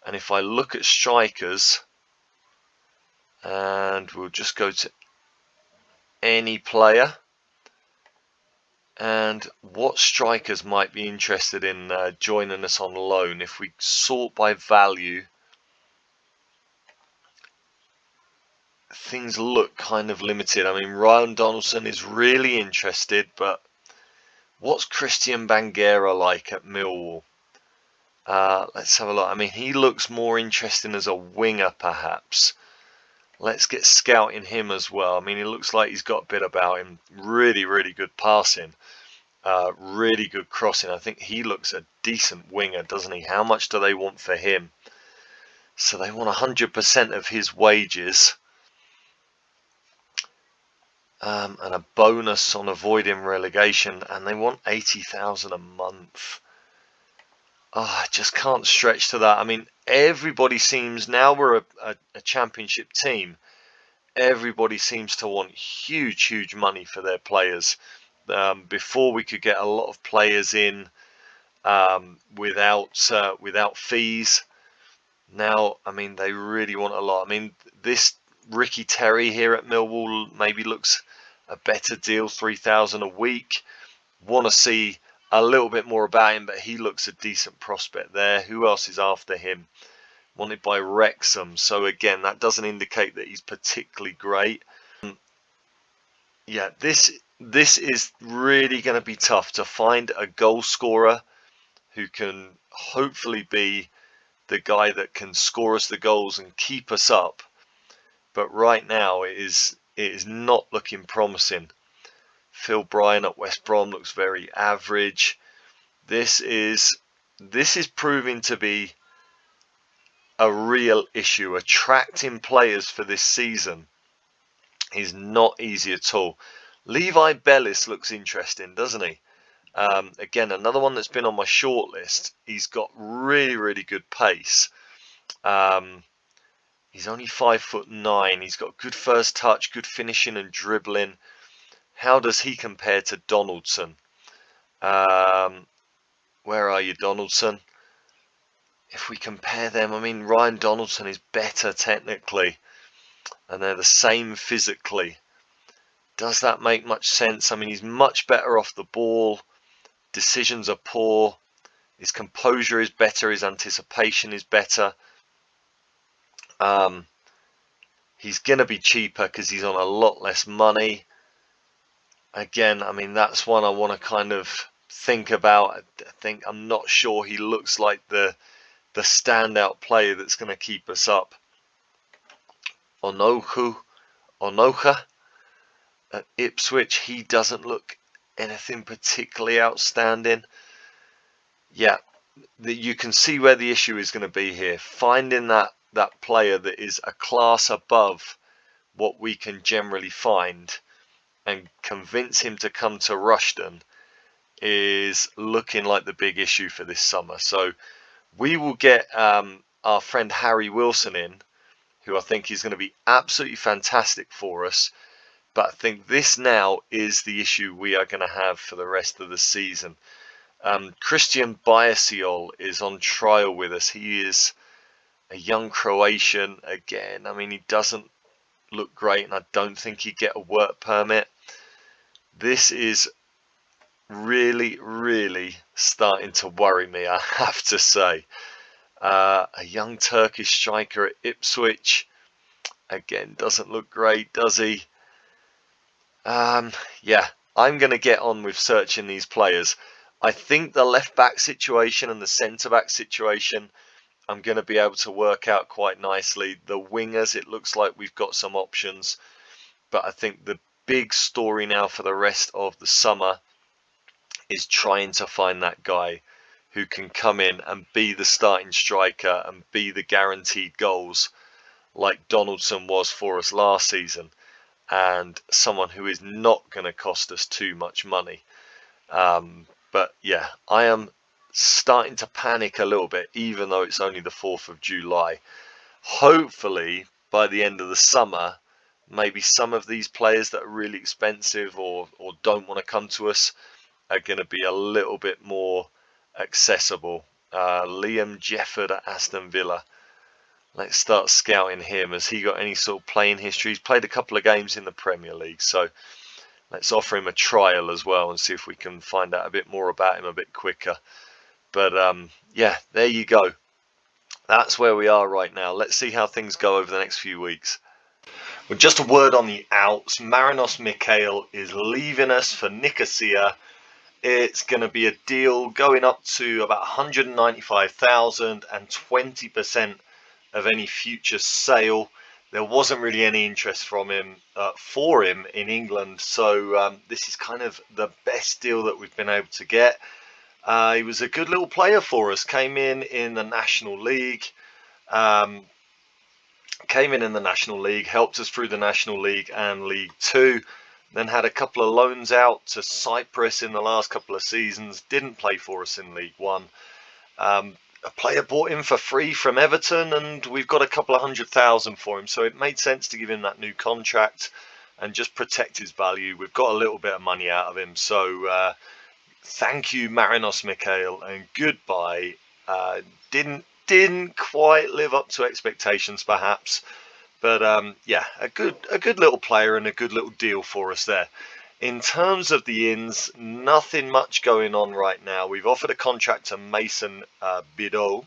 and if I look at strikers, and we'll just go to any player, and what strikers might be interested in joining us on loan. If we sort by value, things look kind of limited. I mean, Ryan Donaldson is really interested, but what's Christian Banguera like at Millwall? Let's have a look. I mean, he looks more interesting as a winger, perhaps. Let's get scouting him as well. I mean, he looks like he's got a bit about him. Really, really good passing. Really good crossing. I think he looks a decent winger, doesn't he? How much do they want for him? So they want 100% of his wages. And a bonus on avoiding relegation. And they want 80,000 a month. Oh, I just can't stretch to that. I mean, everybody seems, now we're a championship team, everybody seems to want huge, huge money for their players. Before we could get a lot of players in without fees. Now, I mean, they really want a lot. I mean, this Ricky Terry here at Millwall maybe looks a better deal, 3,000 a week. Want to see a little bit more about him, but he looks a decent prospect there. Who else is after him? Wanted by Wrexham. So again, that doesn't indicate that he's particularly great. Yeah, this is really going to be tough to find a goal scorer who can hopefully be the guy that can score us the goals and keep us up. But right now it is not looking promising. Phil Bryan at West Brom looks very average. This is proving to be a real issue. Attracting players for this season is not easy at all. Levi Bellis looks interesting, doesn't he? Again, another one that's been on my shortlist. He's got really good pace. He's only 5'9". He's got good first touch, good finishing and dribbling. How does he compare to Donaldson? Where are you, Donaldson? If we compare them, I mean, Ryan Donaldson is better technically, and they're the same physically. Does that make much sense? I mean, he's much better off the ball. Decisions are poor. His composure is better. His anticipation is better. He's going to be cheaper because he's on a lot less money. Again, I mean, that's one I want to kind of think about. I'm not sure he looks like the standout player that's going to keep us up. Onocha at Ipswich, he doesn't look anything particularly outstanding. Yeah, you can see where the issue is going to be here. Finding that player that is a class above what we can generally find and convince him to come to Rushden is looking like the big issue for this summer. So we will get our friend Harry Wilson in, who I think is going to be absolutely fantastic for us. But I think this now is the issue we are going to have for the rest of the season. Christian Biasiol is on trial with us. He is a young Croatian. Again, I mean, he doesn't look great, and I don't think he'd get a work permit. This is really starting to worry me, I have to say. A young Turkish striker at Ipswich. Again, doesn't look great, does he? Yeah, I'm going to get on with searching these players. I think the left back situation and the centre back situation I'm going to be able to work out quite nicely. The wingers, it looks like we've got some options. But I think the big story now for the rest of the summer is trying to find that guy who can come in and be the starting striker and be the guaranteed goals like Donaldson was for us last season, and someone who is not going to cost us too much money. But yeah, I am starting to panic a little bit, even though it's only the 4th of July. Hopefully, by the end of the summer, maybe some of these players that are really expensive or don't want to come to us are going to be a little bit more accessible. Liam Jefford at Aston Villa. Let's start scouting him. Has he got any sort of playing history? He's played a couple of games in the Premier League, so let's offer him a trial as well and see if we can find out a bit more about him a bit quicker. But yeah, there you go. That's where we are right now. Let's see how things go over the next few weeks. Well, just a word on the outs. Marinos Mikhail is leaving us for Nicosia. It's going to be a deal going up to about 195,000 and 20% of any future sale. There wasn't really any interest from him for him in England, so this is kind of the best deal that we've been able to get. He was a good little player for us. Came in the National League. Helped us through the National League and League Two. Then had a couple of loans out to Cyprus in the last couple of seasons. Didn't play for us in League One. A player bought him for free from Everton, and we've got a couple of 100,000 for him. So it made sense to give him that new contract and just protect his value. We've got a little bit of money out of him, so Thank you, Marinos Mikhail, and goodbye. Didn't quite live up to expectations, perhaps, but yeah, a good little player and a good little deal for us there. In terms of the ins, nothing much going on right now. We've offered a contract to Mason Bidot,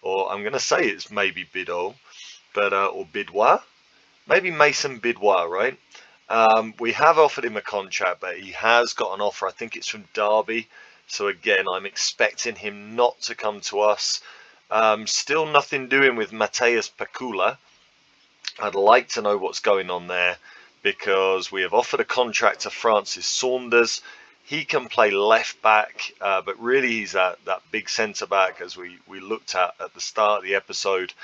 or I'm going to say it's maybe Bidot, but or Bidwa, maybe Mason Bidwa, right? We have offered him a contract, but he has got an offer. I think it's from Derby. So again, I'm expecting him not to come to us. Still nothing doing with Mateus Pakula. I'd like to know what's going on there because we have offered a contract to Francis Saunders. He can play left back, but really he's that big centre back as we looked at the start of the episode.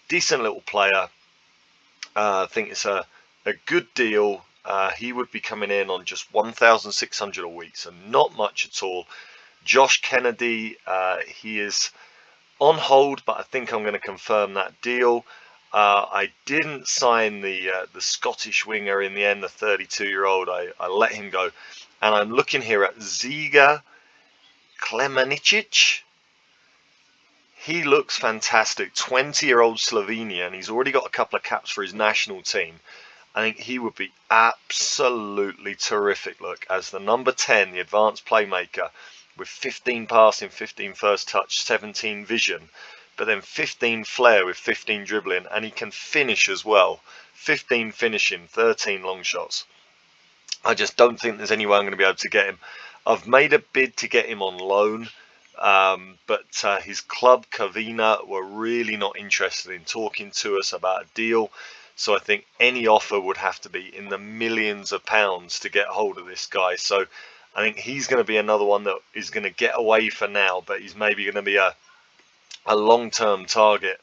Decent little player. I think it's a good deal. He would be coming in on just 1,600 a week, so not much at all. Josh Kennedy, he is on hold, but I think I'm going to confirm that deal. I didn't sign the Scottish winger in the end, the 32-year-old. I let him go, and I'm looking here at Ziga Klemenicic. He looks fantastic, 20-year-old Slovenian. He's already got a couple of caps for his national team. I think he would be absolutely terrific. Look, as the number 10, the advanced playmaker, with 15 passing, 15 first touch, 17 vision, but then 15 flair with 15 dribbling, and he can finish as well. 15 finishing, 13 long shots. I just don't think there's any way I'm going to be able to get him. I've made a bid to get him on loan, but his club, Cavina, were really not interested in talking to us about a deal. So I think any offer would have to be in the millions of pounds to get hold of this guy. So I think he's going to be another one that is going to get away for now, but he's maybe going to be a long-term target.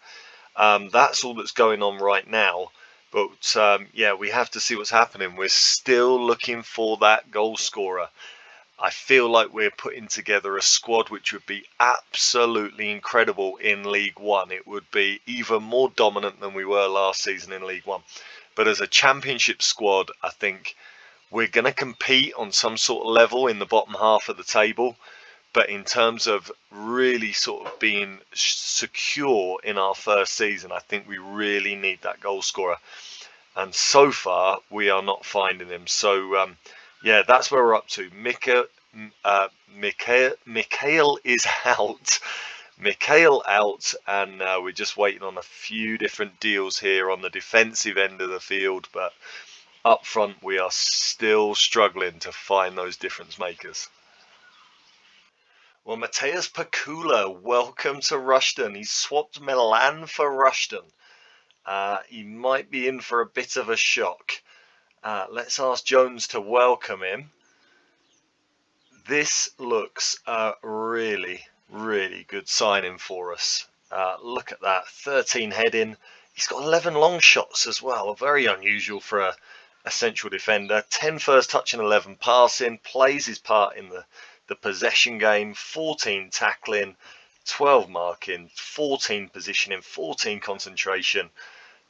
That's all that's going on right now. But yeah, we have to see what's happening. We're still looking for that goal scorer. I feel like we're putting together a squad which would be absolutely incredible in League One. It would be even more dominant than we were last season in League One. But as a championship squad, I think we're going to compete on some sort of level in the bottom half of the table. But in terms of really sort of being secure in our first season, I think we really need that goal scorer. And so far, we are not finding him. So, yeah, that's where we're up to. Mikhail is out. Mikhail out, and we're just waiting on a few different deals here on the defensive end of the field. But up front, we are still struggling to find those difference makers. Well, Mateus Pakula, welcome to Rushden. He's swapped Milan for Rushden. He might be in for a bit of a shock. Let's ask Jones to welcome him. This looks a really, really good signing for us. Look at that, 13 heading. He's got 11 long shots as well. Very unusual for a central defender. 10 first touch and 11 passing. Plays his part in the possession game. 14 tackling, 12 marking, 14 positioning, 14 concentration,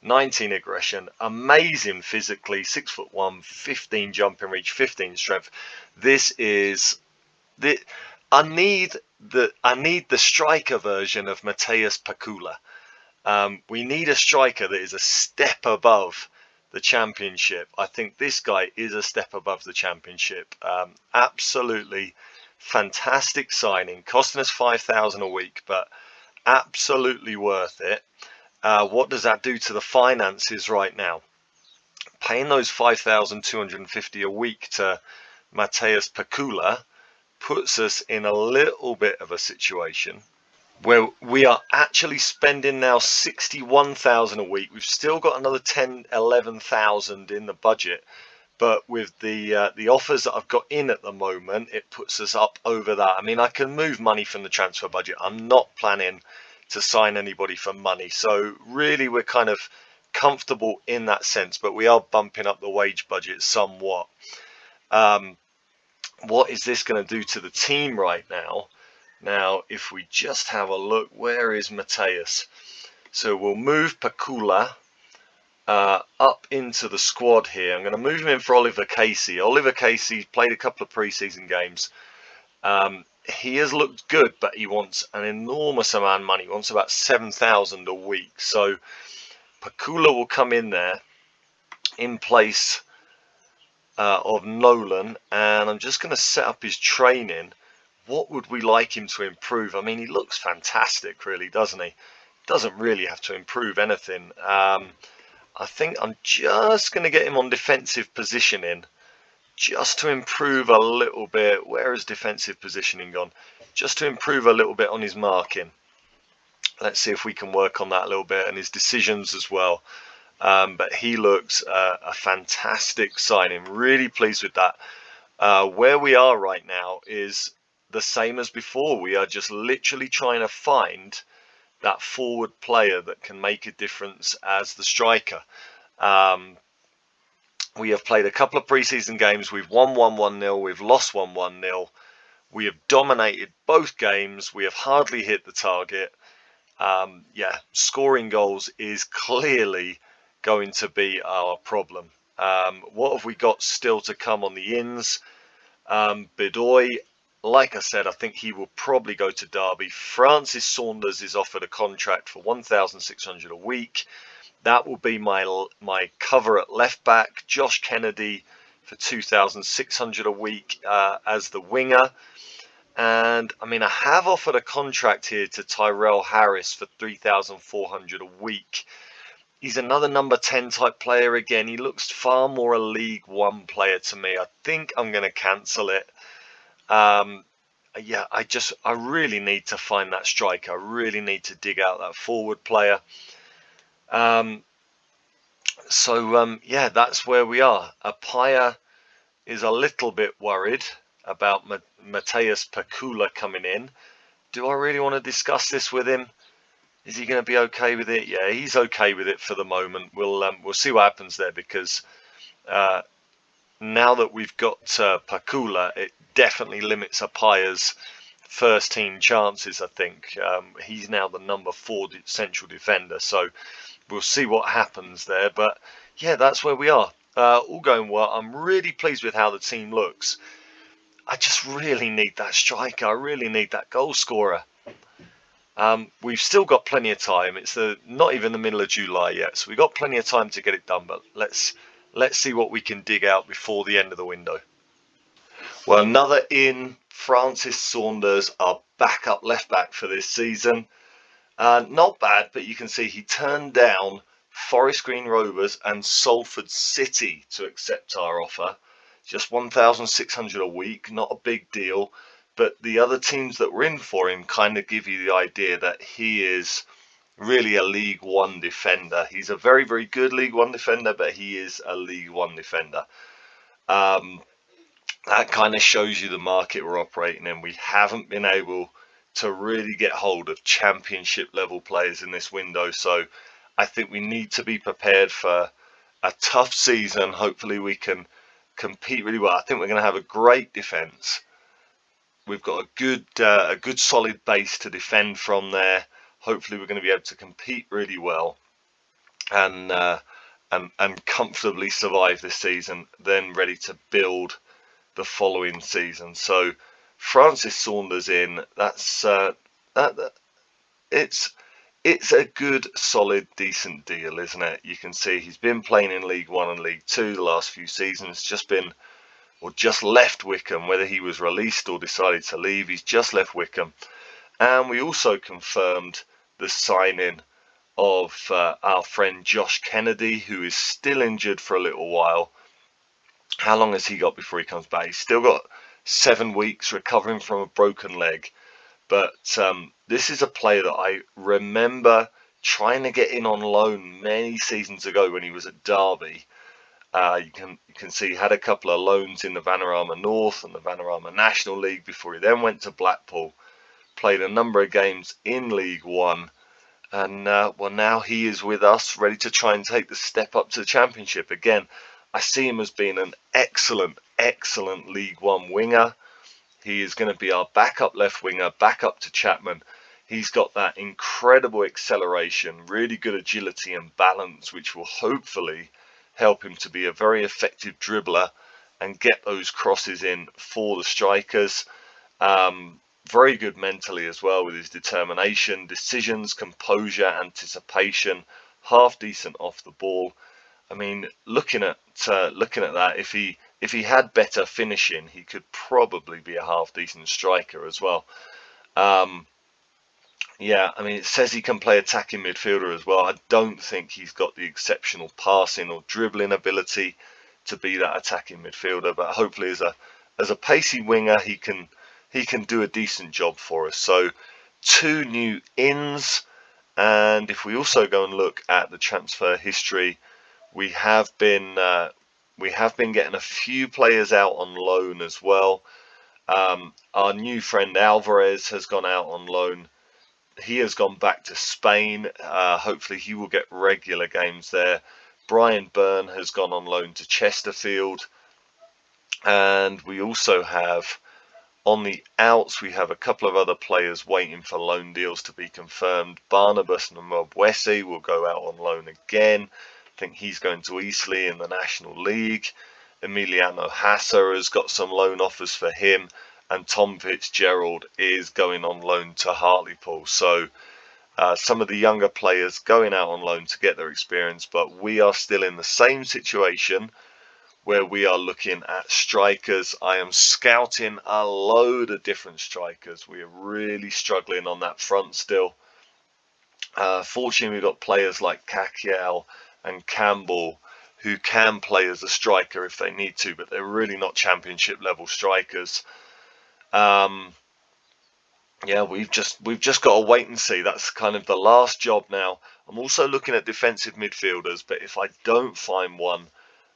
19 aggression, amazing physically, 6'1", 15 jumping reach, 15 strength. This is I need the striker version of Mateus Pakula. We need a striker that is a step above the championship. I think this guy is a step above the championship. Absolutely fantastic signing, costing us 5,000 a week, but absolutely worth it. What does that do to the finances right now? Paying those 5,250 a week to Mateus Pakula puts us in a little bit of a situation where we are actually spending now 61,000 a week. We've still got another 10, 11,000 in the budget, but with the offers that I've got in at the moment, it puts us up over that. I mean, I can move money from the transfer budget. I'm not planning to sign anybody for money. So really, we're kind of comfortable in that sense, but we are bumping up the wage budget somewhat. What is this going to do to the team right now? Now, if we just have a look, where is Mateus? So we'll move Pakula up into the squad here. I'm going to move him in for Oliver Casey. Oliver Casey played a couple of pre-season games. He has looked good, but he wants an enormous amount of money. He wants about 7,000 a week. So Pakula will come in there in place of Nolan, and I'm just going to set up his training. What would we like him to improve? I mean, he looks fantastic, really, doesn't he? Doesn't really have to improve anything. I think I'm just going to get him on defensive positioning, just to improve a little bit. Where has defensive positioning gone? Just to improve a little bit on his marking. Let's see if we can work on that a little bit, and his decisions as well. But he looks a fantastic signing. Really pleased with that. Where we are right now is the same as before. We are just literally trying to find that forward player that can make a difference as the striker. We have played a couple of preseason games. We've won 1-1-0. We've lost 1-1-0. We have dominated both games. We have hardly hit the target. Yeah, scoring goals is clearly going to be our problem. What have we got still to come on the ins? Bedoy, like I said, I think he will probably go to Derby. Francis Saunders is offered a contract for 1,600 a week. That will be my cover at left back. Josh Kennedy for 2,600 a week as the winger. And I mean, I have offered a contract here to Tyrell Harris for 3,400 a week. He's another number 10 type player again. He looks far more a League One player to me. I think I'm going to cancel it. Yeah, I really need to find that striker. I really need to dig out that forward player. Yeah, that's where we are. Apaya is a little bit worried about Mateus Pakula coming in. Do I really want to discuss this with him? Is he going to be okay with it? Yeah, he's okay with it for the moment. We'll see what happens there, because now that we've got Pakula, it definitely limits Apaya's first team chances. I think he's now the number 4 central defender, so we'll see what happens there. But yeah, that's where we are. All going well. I'm really pleased with how the team looks. I just really need that striker. I really need that goal scorer. We've still got plenty of time. It's not even the middle of July yet, so we've got plenty of time to get it done. But let's see what we can dig out before the end of the window. Well, another in, Francis Saunders, our backup left back for this season. Not bad, but you can see he turned down Forest Green Rovers and Salford City to accept our offer. Just 1,600 a week, not a big deal. But the other teams that were in for him kind of give you the idea that he is really a League One defender. He's a very, very good League One defender, but he is a League One defender. That kind of shows you the market we're operating in. We haven't been able to really get hold of championship level players in this window. So I think we need to be prepared for a tough season. Hopefully we can compete really well. I think we're going to have a great defence. We've got a good solid base to defend from there. Hopefully we're going to be able to compete really well and comfortably survive this season, then ready to build the following season. So Francis Saunders in, that's it's a good, solid, decent deal, isn't it? You can see he's been playing in League One and League Two the last few seasons. Just left Wycombe. Whether he was released or decided to leave, he's just left Wycombe. And we also confirmed the signing of our friend Josh Kennedy, who is still injured for a little while. How long has he got before he comes back? He's still got 7 weeks recovering from a broken leg. But this is a player that I remember trying to get in on loan many seasons ago when he was at Derby. You can see he had a couple of loans in the Vanarama North and the Vanarama National League before he then went to Blackpool. Played a number of games in League One. And well, now he is with us, ready to try and take the step up to the Championship. Again, I see him as being an excellent, excellent League One winger. He is going to be our backup left winger, backup to Chapman. He's got that incredible acceleration, really good agility and balance, which will hopefully help him to be a very effective dribbler and get those crosses in for the strikers. Very good mentally as well, with his determination, decisions, composure, anticipation. Half decent off the ball. I mean, looking at that, if he had better finishing, he could probably be a half decent striker as well. Um, yeah, I mean, it says he can play attacking midfielder as well. I don't think he's got the exceptional passing or dribbling ability to be that attacking midfielder, but hopefully as a pacey winger, he can do a decent job for us. So 2 new ins, and if we also go and look at the transfer history, we have been getting a few players out on loan as well. Our new friend Alvarez has gone out on loan. He has gone back to Spain. Hopefully he will get regular games there. Brian Byrne has gone on loan to Chesterfield. And we also have, on the outs, we have a couple of other players waiting for loan deals to be confirmed. Barnabas Nwabwese will go out on loan again. I think he's going to Eastleigh in the National League. Emiliano Hassa has got some loan offers for him. And Tom Fitzgerald is going on loan to Hartlepool. So some of the younger players going out on loan to get their experience, but we are still in the same situation where we are looking at strikers. I am scouting a load of different strikers. We are really struggling on that front still. Fortunately, we've got players like Kakiel and Campbell who can play as a striker if they need to, but they're really not championship level strikers. Yeah, we've just got to wait and see. That's kind of the last job now. I'm also looking at defensive midfielders, but if I don't find one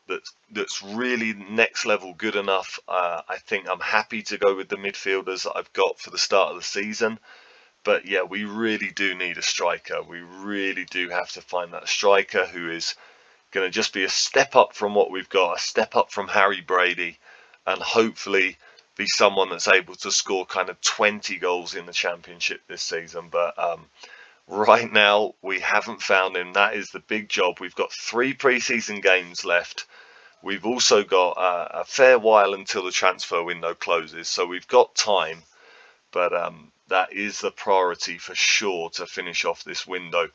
that's really next level good enough, I think I'm happy to go with the midfielders that I've got for the start of the season. But yeah, we really do need a striker. We really do have to find that striker who is going to just be a step up from what we've got, a step up from Harry Brady, and hopefully be someone that's able to score kind of 20 goals in the championship this season. But right now we haven't found him. That is the big job. We've got 3 pre-season games left. We've also got a fair while until the transfer window closes, so we've got time. But that is the priority for sure, to finish off this window.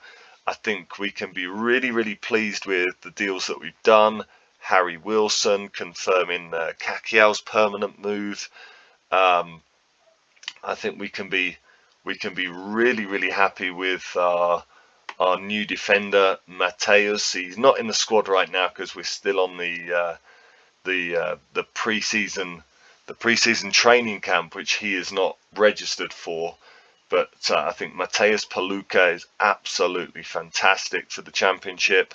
I think we can be really, really pleased with the deals that we've done. Harry Wilson confirming Kakiel's permanent move. I think we can be really, really happy with our new defender Mateus. He's not in the squad right now because we're still on the pre-season training camp, which he is not registered for. But I think Mateus Paluca is absolutely fantastic for the championship.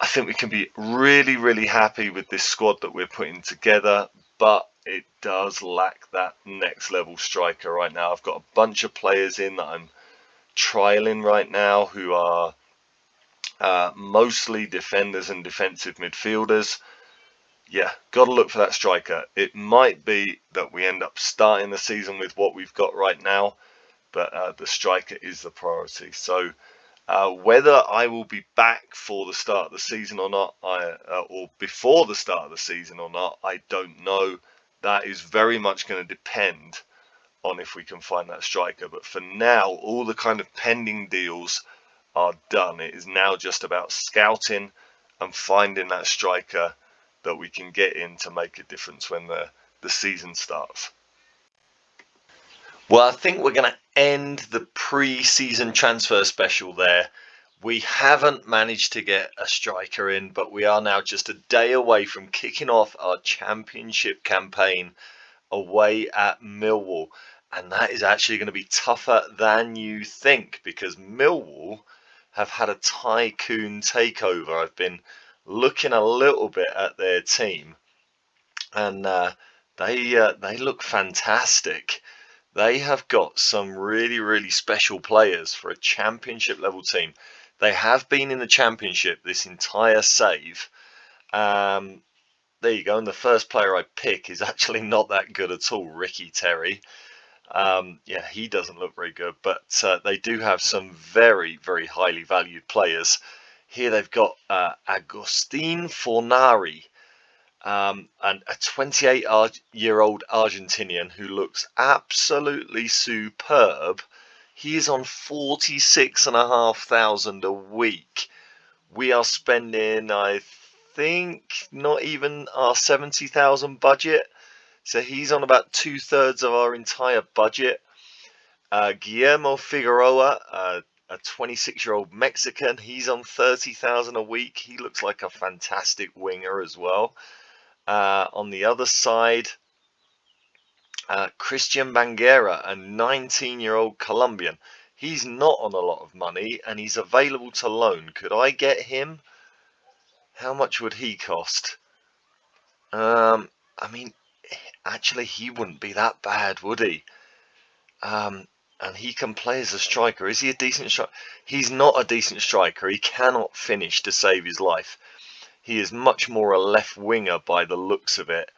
I think we can be really, really happy with this squad that we're putting together, but it does lack that next level striker right now. I've got a bunch of players in that I'm trialing right now who are mostly defenders and defensive midfielders. Yeah, got to look for that striker. It might be that we end up starting the season with what we've got right now, but the striker is the priority. So whether I will be back for the start of the season or not, or before the start of the season or not, I don't know. That is very much going to depend on if we can find that striker. But for now, all the kind of pending deals are done. It is now just about scouting and finding that striker that we can get in to make a difference when the season starts. Well, I think we're going to end the pre-season transfer special there. We haven't managed to get a striker in, but we are now just a day away from kicking off our championship campaign away at Millwall. And that is actually going to be tougher than you think, because Millwall have had a tycoon takeover. I've been looking a little bit at their team, and they look fantastic. They have got some really, really special players for a championship level team. They have been in the championship this entire save. There you go. And the first player I pick is actually not that good at all, Ricky Terry. Yeah, he doesn't look very good, but they do have some very, very highly valued players. Here they've got Agustin Fornari. and a 28-year-old Argentinian who looks absolutely superb. He is on 46,500 a week. We are spending, I think, not even our 70,000 budget. So he's on about 2/3 of our entire budget. Guillermo Figueroa, a 26-year-old Mexican, he's on 30,000 a week. He looks like a fantastic winger as well. On the other side, Christian Banguera, a 19-year-old Colombian. He's not on a lot of money and he's available to loan. Could I get him? How much would he cost? I mean, actually, he wouldn't be that bad, would he? And he can play as a striker. Is he a decent striker? He's not a decent striker. He cannot finish to save his life. He is much more a left winger by the looks of it.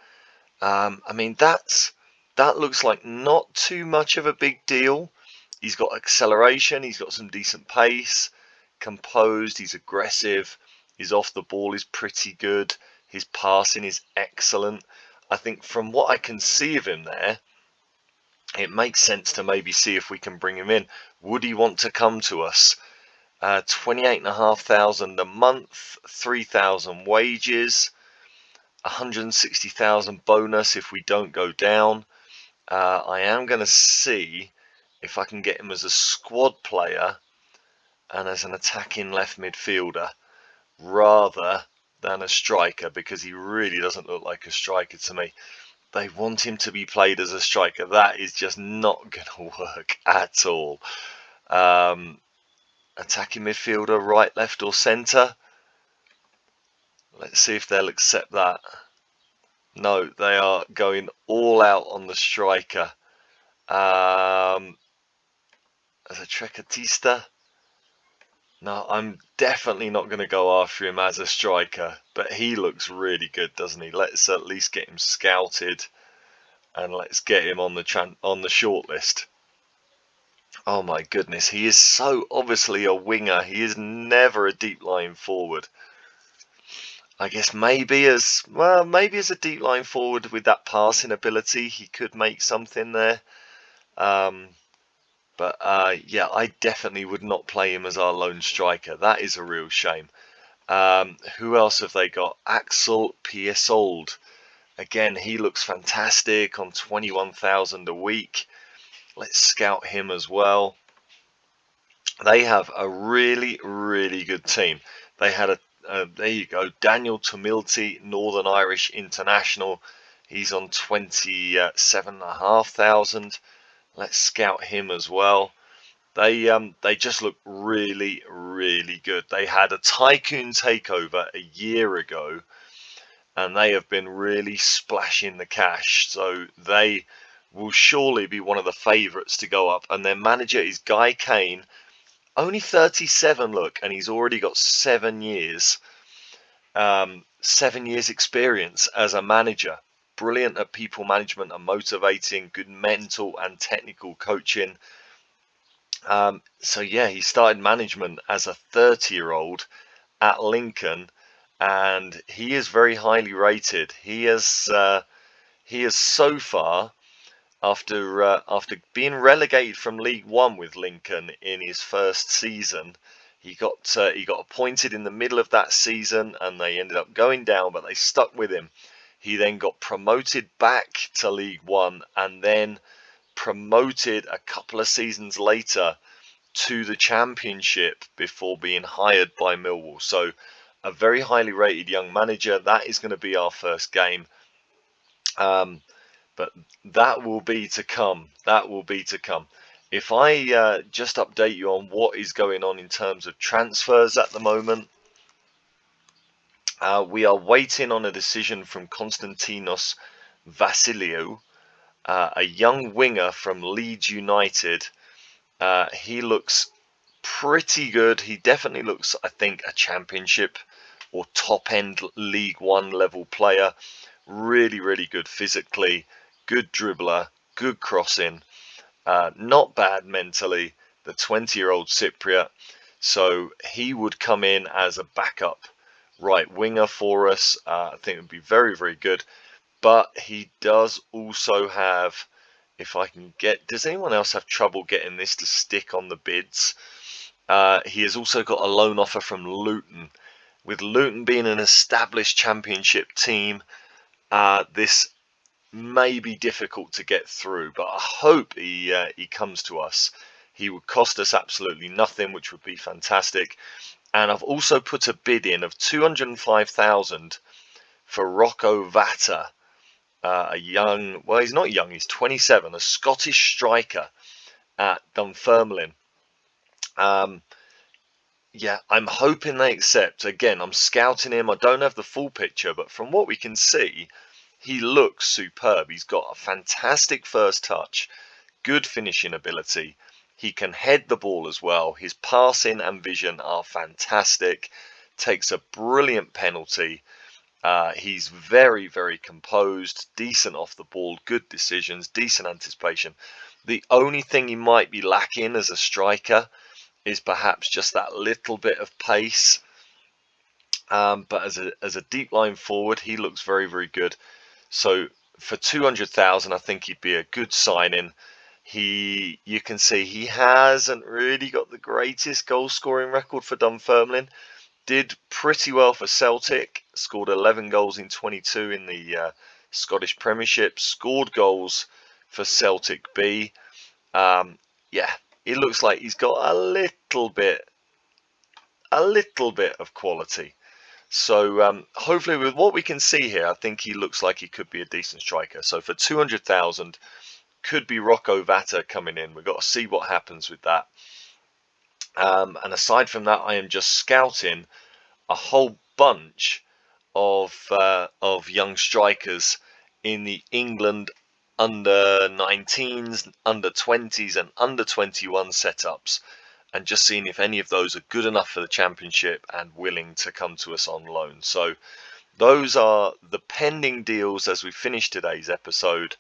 I mean, that looks like not too much of a big deal. He's got acceleration. He's got some decent pace. Composed. He's aggressive. His off the ball is pretty good. His passing is excellent. I think from what I can see of him there, it makes sense to maybe see if we can bring him in. Would he want to come to us? 28,500 a month, 3,000 wages, 160,000 bonus if we don't go down. I am going to see if I can get him as a squad player and as an attacking left midfielder rather than a striker, because he really doesn't look like a striker to me. They want him to be played as a striker. That is just not going to work at all. Attacking midfielder, right, left or centre. Let's see if they'll accept that. No, they are going all out on the striker. As a Trecatista. No, I'm definitely not going to go after him as a striker, but he looks really good, doesn't he? Let's at least get him scouted, and let's get him on the shortlist. Oh my goodness, he is so obviously a winger. He is never a deep line forward. I guess maybe as a deep line forward with that passing ability, he could make something there. But yeah, I definitely would not play him as our lone striker. That is a real shame. Who else have they got? Axel Piesold. Again, he looks fantastic on 21,000 a week. Let's scout him as well. They have a really, really good team. They had there you go, Daniel Tumilty, Northern Irish international. He's on 27,500. Let's scout him as well. They just look really, really good. They had a tycoon takeover a year ago, and they have been really splashing the cash. So they will surely be one of the favourites to go up. And their manager is Guy Kane, only 37. Look, and he's already got 7 years, 7 years experience as a manager. Brilliant at people management and motivating, good mental and technical coaching. So yeah, he started management as a 30-year-old at Lincoln, and he is very highly rated. He is so far, after being relegated from League One with Lincoln in his first season, he got appointed in the middle of that season, and they ended up going down, but they stuck with him. He then got promoted back to League One, and then promoted a couple of seasons later to the Championship before being hired by Millwall. So a very highly rated young manager. That is going to be our first game. But that will be to come. That will be to come. If I just update you on what is going on in terms of transfers at the moment, we are waiting on a decision from Konstantinos Vassiliou, a young winger from Leeds United. He looks pretty good. He definitely looks, I think, a Championship or top-end League One level player. Really, really good physically, good dribbler, good crossing, not bad mentally, the 20-year-old Cypriot. So he would come in as a backup right winger for us. I think it would be very, very good. But he does also have, if I can get, does anyone else have trouble getting this to stick on the bids? He has also got a loan offer from Luton. With Luton being an established championship team, this may be difficult to get through, but I hope he comes to us. He would cost us absolutely nothing, which would be fantastic. And I've also put a bid in of 205,000 for Rocco Vata, a young, well, he's not young, he's 27, a Scottish striker at Dunfermline. Yeah, I'm hoping they accept. Again, I'm scouting him. I don't have the full picture, but from what we can see, he looks superb. He's got a fantastic first touch, good finishing ability. He can head the ball as well. His passing and vision are fantastic. Takes a brilliant penalty. He's very, very composed, decent off the ball, good decisions, decent anticipation. The only thing he might be lacking as a striker is perhaps just that little bit of pace. But as a deep line forward, he looks very, very good. So for 200,000, I think he'd be a good signing. You can see he hasn't really got the greatest goal scoring record for Dunfermline. Did pretty well for Celtic, scored 11 goals in 22 in the Scottish Premiership, scored goals for Celtic B. Yeah, it looks like he's got a little bit of quality. So hopefully with what we can see here, I think he looks like he could be a decent striker. So for 200,000, could be Rocco Vata coming in. We've got to see what happens with that. And aside from that, I am just scouting a whole bunch of young strikers in the England under 19s, under 20s, and under 21 setups, and just seeing if any of those are good enough for the championship and willing to come to us on loan. So those are the pending deals as we finish today's episode.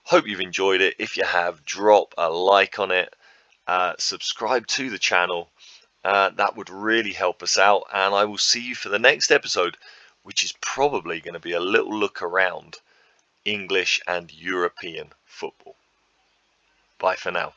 Hope you've enjoyed it. If you have, drop a like on it, subscribe to the channel. That would really help us out, and I will see you for the next episode, which is probably going to be a little look around English and European football. Bye for now.